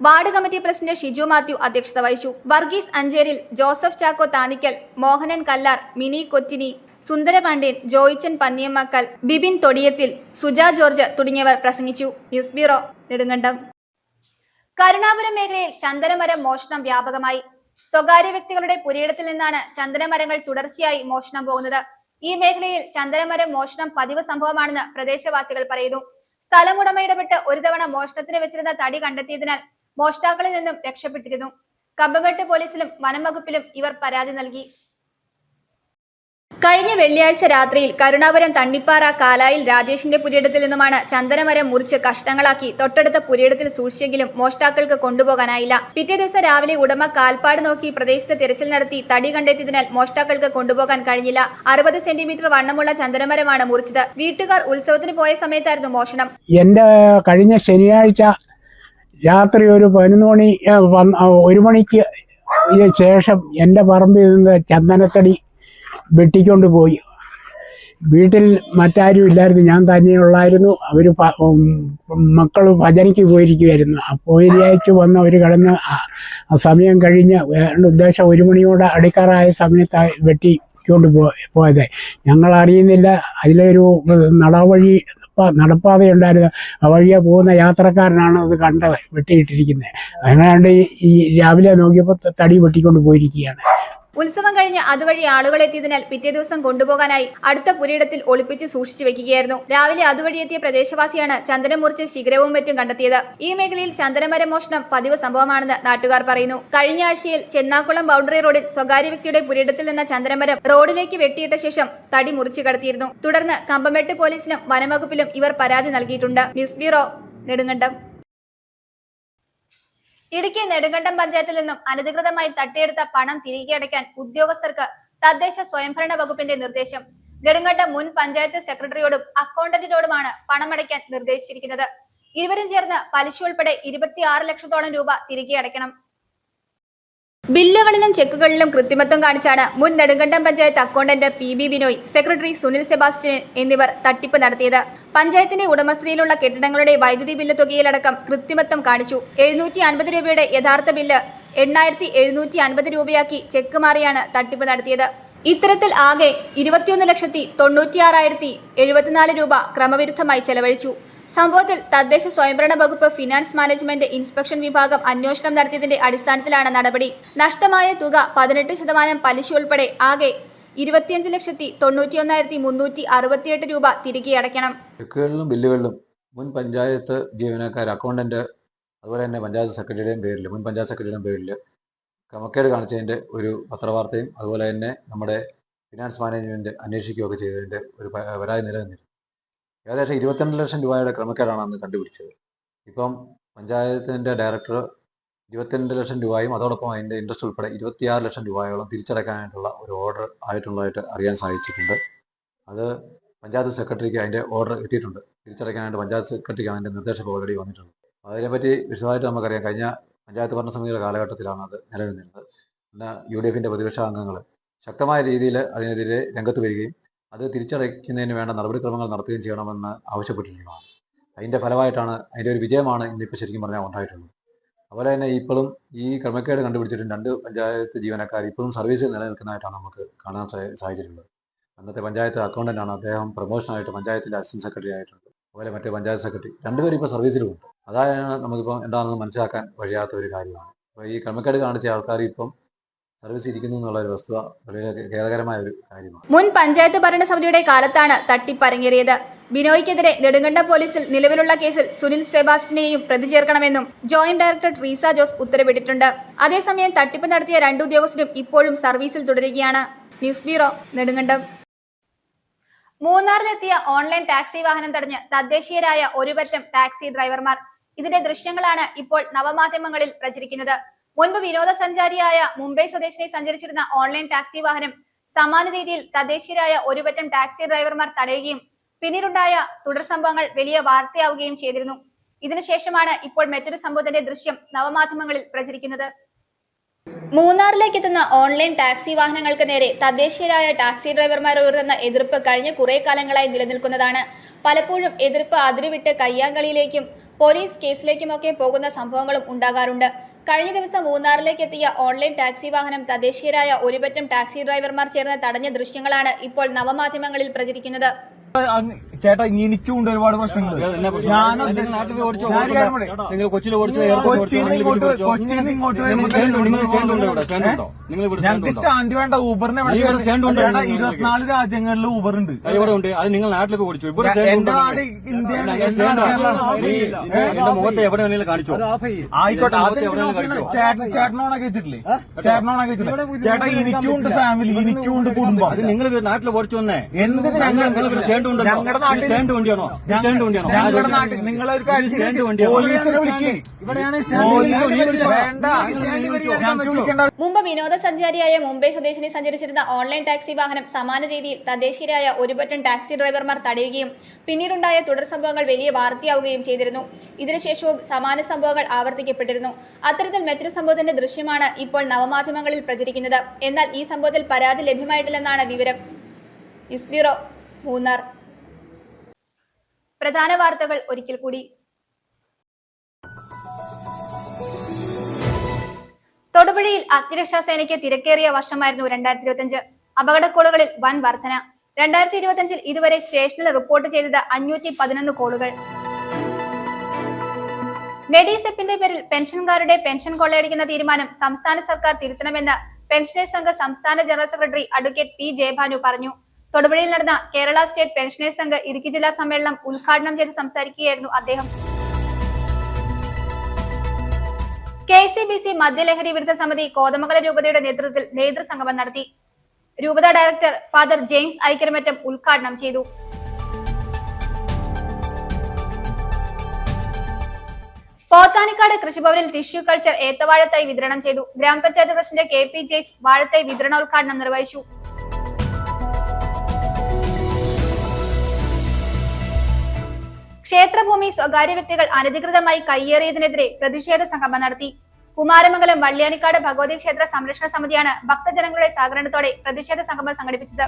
Ward committee president Shiju Mathew അധ്യക്ഷത വഹിച്ചു. വർഗീസ് അഞ്ചേരിൽ, ജോസഫ് ചാക്കോ താനിക്കൽ, മോഹനൻ കല്ലാർ, മിനി കൊച്ചിനി, സുന്ദരപാണ്ഡ്യൻ, ജോയിച്ചൻ പന്നിയമ്മക്കൽ, ബിബിൻ തൊടിയത്തിൽ, സുജ ജോർജ് തുടങ്ങിയവർ പ്രസംഗിച്ചു. News bureau, Nedumkandam. കരുണാപുരം മേഖലയിൽ ചന്ദനമരം മോഷണം വ്യാപകമായി. സ്വകാര്യ വ്യക്തികളുടെ പുരയിടത്തിൽ നിന്നാണ് ചന്ദനമരങ്ങൾ തുടർച്ചയായി മോഷണം പോകുന്നത്. ഈ മേഖലയിൽ ചന്ദനമരം മോഷണം പതിവ് സംഭവമാണെന്ന് പ്രദേശവാസികൾ പറയുന്നു. സ്ഥലമുടമ ഇടപെട്ട് ഒരു തവണ മോഷണത്തിന് വെച്ചിരുന്ന തടി കണ്ടെത്തിയതിനാൽ മോഷ്ടാക്കളിൽ നിന്നും രക്ഷപ്പെട്ടിരുന്നു. കമ്പമെട്ട് പോലീസിലും വനം വകുപ്പിലും ഇവർ പരാതി നൽകി. കഴിഞ്ഞ വെള്ളിയാഴ്ച രാത്രിയിൽ കരുണാപുരം തണ്ണിപ്പാറ കാലായിൽ രാജേഷിന്റെ പുരയിടത്തിൽ നിന്നുമാണ് ചന്ദനമരം മുറിച്ച് കഷ്ണങ്ങളാക്കി തൊട്ടടുത്ത പുരയിടത്തിൽ സൂക്ഷിച്ചെങ്കിലും മോഷ്ടാക്കൾക്ക് കൊണ്ടുപോകാനായില്ല. പിറ്റേ ദിവസം രാവിലെ ഉടമ കാൽപ്പാട് നോക്കി പ്രദേശത്ത് തിരച്ചിൽ നടത്തി തടി കണ്ടെത്തിയതിനാൽ മോഷ്ടാക്കൾക്ക് കൊണ്ടുപോകാൻ കഴിഞ്ഞില്ല. 60 സെന്റിമീറ്റർ വണ്ണമുള്ള ചന്ദനമരമാണ് മുറിച്ചത്. വീട്ടുകാർ ഉത്സവത്തിന് പോയ സമയത്തായിരുന്നു മോഷണം. എന്റെ കഴിഞ്ഞ ശനിയാഴ്ച രാത്രി ഒരു 11 മണി 1 മണിക്ക് ശേഷം എൻ്റെ പറമ്പിൽ നിന്ന് ചന്ദനത്തടി വെട്ടിക്കൊണ്ട് പോയി. വീട്ടിൽ മറ്റാരും ഇല്ലായിരുന്നു, ഞാൻ തന്നെയുള്ളായിരുന്നു. അവർ മക്കൾ ഭജനയ്ക്ക് പോയിരിക്കുമായിരുന്നു. അപ്പോൾ വെള്ളിയാഴ്ച വന്ന് അവർ കിടന്ന് സമയം കഴിഞ്ഞ് ഉദ്ദേശം 1 മണിയോടെ അടുക്കാറായ സമയത്ത് വെട്ടിക്കൊണ്ട് പോയത്. ഞങ്ങൾ അറിയുന്നില്ല. അതിലൊരു നടപ്പാതയുണ്ടായിരുന്നു. ആ വഴിയെ പോകുന്ന യാത്രക്കാരനാണ് അത് കണ്ടത്, വെട്ടിയിട്ടിരിക്കുന്നത്. അതിനാണ്ട് ഈ രാവിലെ നോക്കിയപ്പോൾ തടി വെട്ടിക്കൊണ്ട് പോയിരിക്കുകയാണ്. ഉത്സവം കഴിഞ്ഞ് അതുവഴി ആളുകൾ എത്തിയതിനാൽ പിറ്റേ ദിവസം കൊണ്ടുപോകാനായി അടുത്ത പുരയിടത്തിൽ ഒളിപ്പിച്ച് സൂക്ഷിച്ചു വെക്കുകയായിരുന്നു. രാവിലെ അതുവഴി എത്തിയ പ്രദേശവാസിയാണ് ചന്ദനം മുറിച്ച് ശിഖരവും മറ്റും കണ്ടെത്തിയത്. ഈ മേഖലയിൽ ചന്ദനമരം മോഷണം പതിവ് സംഭവമാണെന്ന് നാട്ടുകാർ പറയുന്നു. കഴിഞ്ഞ ആഴ്ചയിൽ ചെന്നാക്കുളം ബൗണ്ടറി റോഡിൽ സ്വകാര്യ വ്യക്തിയുടെ പുരയിടത്തിൽ നിന്ന ചന്ദനമരം റോഡിലേക്ക് വെട്ടിയിട്ട ശേഷം തടി മുറിച്ചു കടത്തിയിരുന്നു. തുടർന്ന് കമ്പമെട്ട് പോലീസിലും വനംവകുപ്പിലും ഇവർ പരാതി നൽകിയിട്ടുണ്ട്. News bureau, Nedumkandam. ഇടുക്കി നെടുങ്കണ്ടം പഞ്ചായത്തിൽ നിന്നും അനധികൃതമായി തട്ടിയെടുത്ത പണം തിരികെ അടയ്ക്കാൻ ഉദ്യോഗസ്ഥർക്ക് തദ്ദേശ സ്വയംഭരണ വകുപ്പിന്റെ നിർദ്ദേശം. നെടുങ്കണ്ടം മുൻ പഞ്ചായത്ത് സെക്രട്ടറിയോടും അക്കൗണ്ടന്റിനോടുമാണ് പണമടയ്ക്കാൻ നിർദ്ദേശിച്ചിരിക്കുന്നത്. ഇരുവരും ചേർന്ന് പലിശ ഉൾപ്പെടെ 26 ലക്ഷത്തോളം രൂപ തിരികെ അടയ്ക്കണം. ബില്ലുകളിലും ചെക്കുകളിലും കൃത്രിമത്വം കാണിച്ചാണ് മുൻ Nedumkandam panchayat accountant PB Binoy, secretary Sunil Sebastian എന്നിവർ തട്ടിപ്പ് നടത്തിയത്. പഞ്ചായത്തിന്റെ ഉടമസ്ഥതയിലുള്ള കെട്ടിടങ്ങളുടെ വൈദ്യുതി ബില്ല് തുകയിലടക്കം കൃത്രിമത്വം കാണിച്ചു. 750 രൂപയുടെ യഥാർത്ഥ ബില്ല് 8750 രൂപയാക്കി ചെക്ക് മാറിയാണ് തട്ടിപ്പ് നടത്തിയത്. ഇത്തരത്തിൽ ആകെ 21,96,074 രൂപ ക്രമവിരുദ്ധമായി ചെലവഴിച്ചു. സംഭവത്തിൽ തദ്ദേശ സ്വയംഭരണ വകുപ്പ് ഫിനാൻസ് മാനേജ്മെന്റ് ഇൻസ്പെക്ഷൻ വിഭാഗം അന്വേഷണം നടത്തിയതിന്റെ അടിസ്ഥാനത്തിലാണ് നടപടി. നഷ്ടമായ തുക 18% പലിശ ഉൾപ്പെടെ ആകെ 25,91,368 രൂപ തിരികെ അടയ്ക്കണം. ചെക്കുകളിലും ബില്ലുകളിലും മുൻ പഞ്ചായത്ത് ജീവനക്കാർ, അക്കൗണ്ടന്റ്, അതുപോലെ തന്നെ പഞ്ചായത്ത് സെക്രട്ടറിയുടെയും പേരിൽ, മുൻ പഞ്ചായത്ത് സെക്രട്ടറിയുടെയും പേരിൽ ക്രമക്കേട് കാണിച്ചതിൻ്റെ ഒരു പത്രവാർത്തയും അതുപോലെ തന്നെ നമ്മുടെ ഫിനാൻസ് മാനേജ്മെന്റ് അന്വേഷിക്കുകയൊക്കെ ചെയ്തതിൻ്റെ ഒരു പരാതി നിലനിന്നിരുന്നു. ഏകദേശം 22 ലക്ഷം രൂപയുടെ ക്രമക്കേടാണ് അന്ന് കണ്ടുപിടിച്ചത്. ഇപ്പം പഞ്ചായത്തിൻ്റെ ഡയറക്ടർ 22 ലക്ഷം രൂപയും അതോടൊപ്പം അതിൻ്റെ ഇൻട്രസ്റ്റ് ഉൾപ്പെടെ 26 ലക്ഷം രൂപയോളം തിരിച്ചടക്കാനായിട്ടുള്ള ഒരു ഓർഡർ ആയിട്ടുള്ളതായിട്ട് അറിയാൻ സാധിച്ചിട്ടുണ്ട്. അത് പഞ്ചായത്ത് സെക്രട്ടറിക്ക് അതിൻ്റെ ഓർഡർ എത്തിയിട്ടുണ്ട്. തിരിച്ചടക്കാനായിട്ട് പഞ്ചായത്ത് സെക്രട്ടറിക്ക് അതിൻ്റെ നിർദ്ദേശം ഓൾറെഡി വന്നിട്ടുണ്ട്. അതിനെപ്പറ്റി വിശദമായിട്ട് നമുക്കറിയാം. കഴിഞ്ഞ പഞ്ചായത്ത് ഭരണസമിതിയുടെ കാലഘട്ടത്തിലാണ് അത് നിലനിന്നിരുന്നത്. എന്നാൽ UDFൻ്റെ പ്രതിപക്ഷ അംഗങ്ങൾ ശക്തമായ രീതിയിൽ അതിനെതിരെ രംഗത്ത് വരികയും അത് തിരിച്ചടയ്ക്കുന്നതിന് വേണ്ട നടപടിക്രമങ്ങൾ നടത്തുകയും ചെയ്യണമെന്ന് ആവശ്യപ്പെട്ടിട്ടുള്ളതാണ്. അതിൻ്റെ ഫലമായിട്ടാണ്, അതിൻ്റെ ഒരു വിജയമാണ് ഇന്നിപ്പോൾ ശരിക്കും പറഞ്ഞാൽ ഉണ്ടായിട്ടുള്ളത്. അതുപോലെ തന്നെ ഇപ്പോഴും ഈ ക്രമക്കേട് കണ്ടുപിടിച്ചിട്ടും 2 പഞ്ചായത്ത് ജീവനക്കാർ ഇപ്പോഴും സർവീസിൽ നിലനിൽക്കുന്നതായിട്ടാണ് നമുക്ക് കാണാൻ സാധിച്ചിട്ടുള്ളത്. അന്നത്തെ പഞ്ചായത്ത് അക്കൗണ്ടൻ്റാണ്, അദ്ദേഹം പ്രൊമോഷനായിട്ട് പഞ്ചായത്തിൻ്റെ അസിസ്റ്റന്റ് സെക്രട്ടറി ആയിട്ടുണ്ട്. അതുപോലെ മറ്റേ പഞ്ചായത്ത് സെക്രട്ടറി 2 പേരും ഇപ്പോൾ സർവീസിലുമുണ്ട്. അതായത് നമുക്കിപ്പോൾ എന്താണെന്ന് മനസ്സിലാക്കാൻ കഴിയാത്ത ഒരു കാര്യമാണ്. അപ്പോൾ ഈ ക്രമക്കേട് കാണിച്ച ആൾക്കാർ ഇപ്പം സർവീസ് ഇരിക്കുന്നു എന്നുള്ള ഒരു വസ്തുത വളരെ ഖേദകരമായ ഒരു കാര്യമാണ്. മുൻ പഞ്ചായത്ത് ഭരണസമിതിയുടെ കാലത്താണ് തട്ടിപ്പ് അരങ്ങേറിയത്. ബിനോയ്ക്കെതിരെ നെടുങ്കണ്ടം പോലീസിൽ നിലവിലുള്ള കേസിൽ സുനിൽ സെബാസ്റ്റ്യനെയും പ്രതി ചേർക്കണമെന്നും ജോയിന്റ് ഡയറക്ടർ ട്രീസ ജോസ് ഉത്തരവിട്ടിട്ടുണ്ട്. അതേസമയം തട്ടിപ്പ് നടത്തിയ 2 ഉദ്യോഗസ്ഥരും ഇപ്പോഴും സർവീസിൽ തുടരുകയാണ്. News bureau, Nedumkandam. മൂന്നാറിലെത്തിയ ഓൺലൈൻ ടാക്സി വാഹനം തടഞ്ഞ് തദ്ദേശീയരായ ഒരുപറ്റം ടാക്സി ഡ്രൈവർമാർ. ഇതിന്റെ ദൃശ്യങ്ങളാണ് ഇപ്പോൾ നവമാധ്യമങ്ങളിൽ പ്രചരിക്കുന്നത്. മുൻപ് വിനോദസഞ്ചാരിയായ മുംബൈ സ്വദേശിയെ സഞ്ചരിച്ചിരുന്ന ഓൺലൈൻ ടാക്സി വാഹനം സമാന രീതിയിൽ തദ്ദേശീയരായ ഒരുപറ്റം ടാക്സി ഡ്രൈവർമാർ തടയുകയും പിന്നീടുണ്ടായ തുടർ സംഭവങ്ങൾ വലിയ വാർത്തയാവുകയും ചെയ്തിരുന്നു. ഇതിനുശേഷമാണ് ഇപ്പോൾ മറ്റൊരു സംഭവത്തിന്റെ ദൃശ്യം നവമാധ്യമങ്ങളിൽ പ്രചരിക്കുന്നത്. മൂന്നാറിലേക്ക് എത്തുന്ന ഓൺലൈൻ ടാക്സി വാഹനങ്ങൾക്ക് നേരെ തദ്ദേശീയരായ ടാക്സി ഡ്രൈവർമാർ ഉയർത്തുന്ന എതിർപ്പ് കഴിഞ്ഞ കുറെ കാലങ്ങളായി നിലനിൽക്കുന്നതാണ്. പലപ്പോഴും എതിർപ്പ് അതിരുവിട്ട് കയ്യാങ്കളിയിലേക്കും പോലീസ് കേസിലേക്കുമൊക്കെ പോകുന്ന സംഭവങ്ങളും ഉണ്ടാകാറുണ്ട്. കഴിഞ്ഞ ദിവസം മൂന്നാറിലേക്ക് എത്തിയ ഓൺലൈൻ ടാക്സി വാഹനം തദ്ദേശീയരായ ഒരുപറ്റം ടാക്സി ഡ്രൈവർമാർ ചേർന്ന് തടഞ്ഞ ദൃശ്യങ്ങളാണ് ഇപ്പോൾ നവമാധ്യമങ്ങളിൽ പ്രചരിക്കുന്നത്. ചേട്ടാ, എനിക്കും ഉണ്ട് ഒരുപാട് പ്രശ്നങ്ങൾ. ഞങ്ങൾക്ക് സ്റ്റാൻഡ് വേണ്ട, ഊബറിനെ 24 രാജ്യങ്ങളിൽ ഊബർ ഉണ്ട്. അത് നിങ്ങൾ നാട്ടിലേക്ക് ഓടിച്ചു. എന്റെ നാട് ഇന്ത്യയാണ്. മുഖത്ത് എവിടെ വേണമെങ്കിലും കാണിച്ചു. ആയിക്കോട്ടെ, ചേട്ടനോണൊക്കെ വെച്ചിട്ടില്ലേ? ചേട്ടനോണൊക്കെ വെച്ചിട്ടില്ലേ? ചേട്ടാ, എനിക്കും ഉണ്ട് ഫാമിലി, എനിക്കും ഉണ്ട് കുടുംബം. അത് നിങ്ങൾ നാട്ടിൽ ഓടിച്ചു വന്നേ. എന്തിന് ഞങ്ങളുടെ നാട്ടിൽ നിങ്ങളൊരു മുമ്പ് വിനോദസഞ്ചാരിയായ മുംബൈ സ്വദേശിനി സഞ്ചരിച്ചിരുന്ന ഓൺലൈൻ ടാക്സി വാഹനം സമാന രീതിയിൽ തദ്ദേശീയരായ ഒരുപറ്റം ടാക്സി ഡ്രൈവർമാർ തടയുകയും പിന്നീടുണ്ടായ തുടർ സംഭവങ്ങൾ വലിയ വാർത്തയാവുകയും ചെയ്തിരുന്നു. ഇതിനുശേഷവും സമാന സംഭവങ്ങൾ ആവർത്തിക്കപ്പെട്ടിരുന്നു. അത്തരത്തിൽ മറ്റൊരു സംഭവത്തിന്റെ ദൃശ്യമാണ് ഇപ്പോൾ നവമാധ്യമങ്ങളിൽ പ്രചരിക്കുന്നത്. എന്നാൽ ഈ സംഭവത്തിൽ പരാതി ലഭ്യമായിട്ടില്ലെന്നാണ് വിവരം. News bureau, Munnar. പ്രധാന വാർത്തകൾ ഒരിക്കൽ കൂടി. തൊടുപുഴയിൽ അഗ്നിരക്ഷാസേനയ്ക്ക് തിരക്കേറിയ വർഷമായിരുന്നു 2025. അപകടക്കോളുകളിൽ വൻ വർധന. 2025 ഇതുവരെ സ്റ്റേഷനിൽ റിപ്പോർട്ട് ചെയ്തത് 511 കോളുകൾ. മെഡിസെപ്പിന്റെ പേരിൽ പെൻഷൻകാരുടെ പെൻഷൻ കൊള്ളയടിക്കുന്ന തീരുമാനം സംസ്ഥാന സർക്കാർ തിരുത്തണമെന്ന് പെൻഷനേഴ്സ് സംഘ സംസ്ഥാന ജനറൽ സെക്രട്ടറി അഡ്വക്കേറ്റ് P. ജയഭാനു പറഞ്ഞു. തൊടുപുഴയിൽ നടന്ന കേരള സ്റ്റേറ്റ് പെൻഷനേഴ്സ് സംഘ് ഇടുക്കി ജില്ലാ സമ്മേളനം ഉദ്ഘാടനം ചെയ്ത് സംസാരിക്കുകയായിരുന്നു അദ്ദേഹം. KCBC മദ്യലഹരി വിരുദ്ധ സമിതി കോതമംഗലം രൂപതയുടെ നേതൃത്വത്തിൽ നേതൃസംഗമം നടത്തി. രൂപത ഡയറക്ടർ ഫാദർ ജെയിംസ് ഐക്കരമറ്റം ഉദ്ഘാടനം ചെയ്തു. പോത്താനിക്കാട് കൃഷിഭവനിൽ ടിഷ്യൂ കൾച്ചർ ഏത്തവാഴത്തൈ വിതരണം ചെയ്തു. ഗ്രാമപഞ്ചായത്ത് പ്രസിഡന്റ് KP ജെയ്സ് വാഴത്തൈ വിതരണോദ്ഘാടനം നിർവഹിച്ചു. ക്ഷേത്രഭൂമി സ്വകാര്യ വ്യക്തികൾ അനധികൃതമായി കയ്യേറിയതിനെതിരെ പ്രതിഷേധ സംഗമം നടത്തി. കുമാരമംഗലം വള്ളിയാനിക്കാട് ഭഗവതി ക്ഷേത്ര സംരക്ഷണ സമിതിയാണ് ഭക്തജനങ്ങളുടെ സഹകരണത്തോടെ പ്രതിഷേധ സംഗമം സംഘടിപ്പിച്ചത്.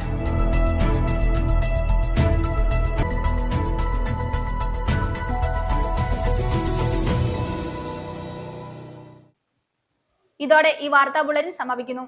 ഇതോടെ ഈ വാർത്താ ബുള്ളറ്റിൻ സമാപിക്കുന്നു.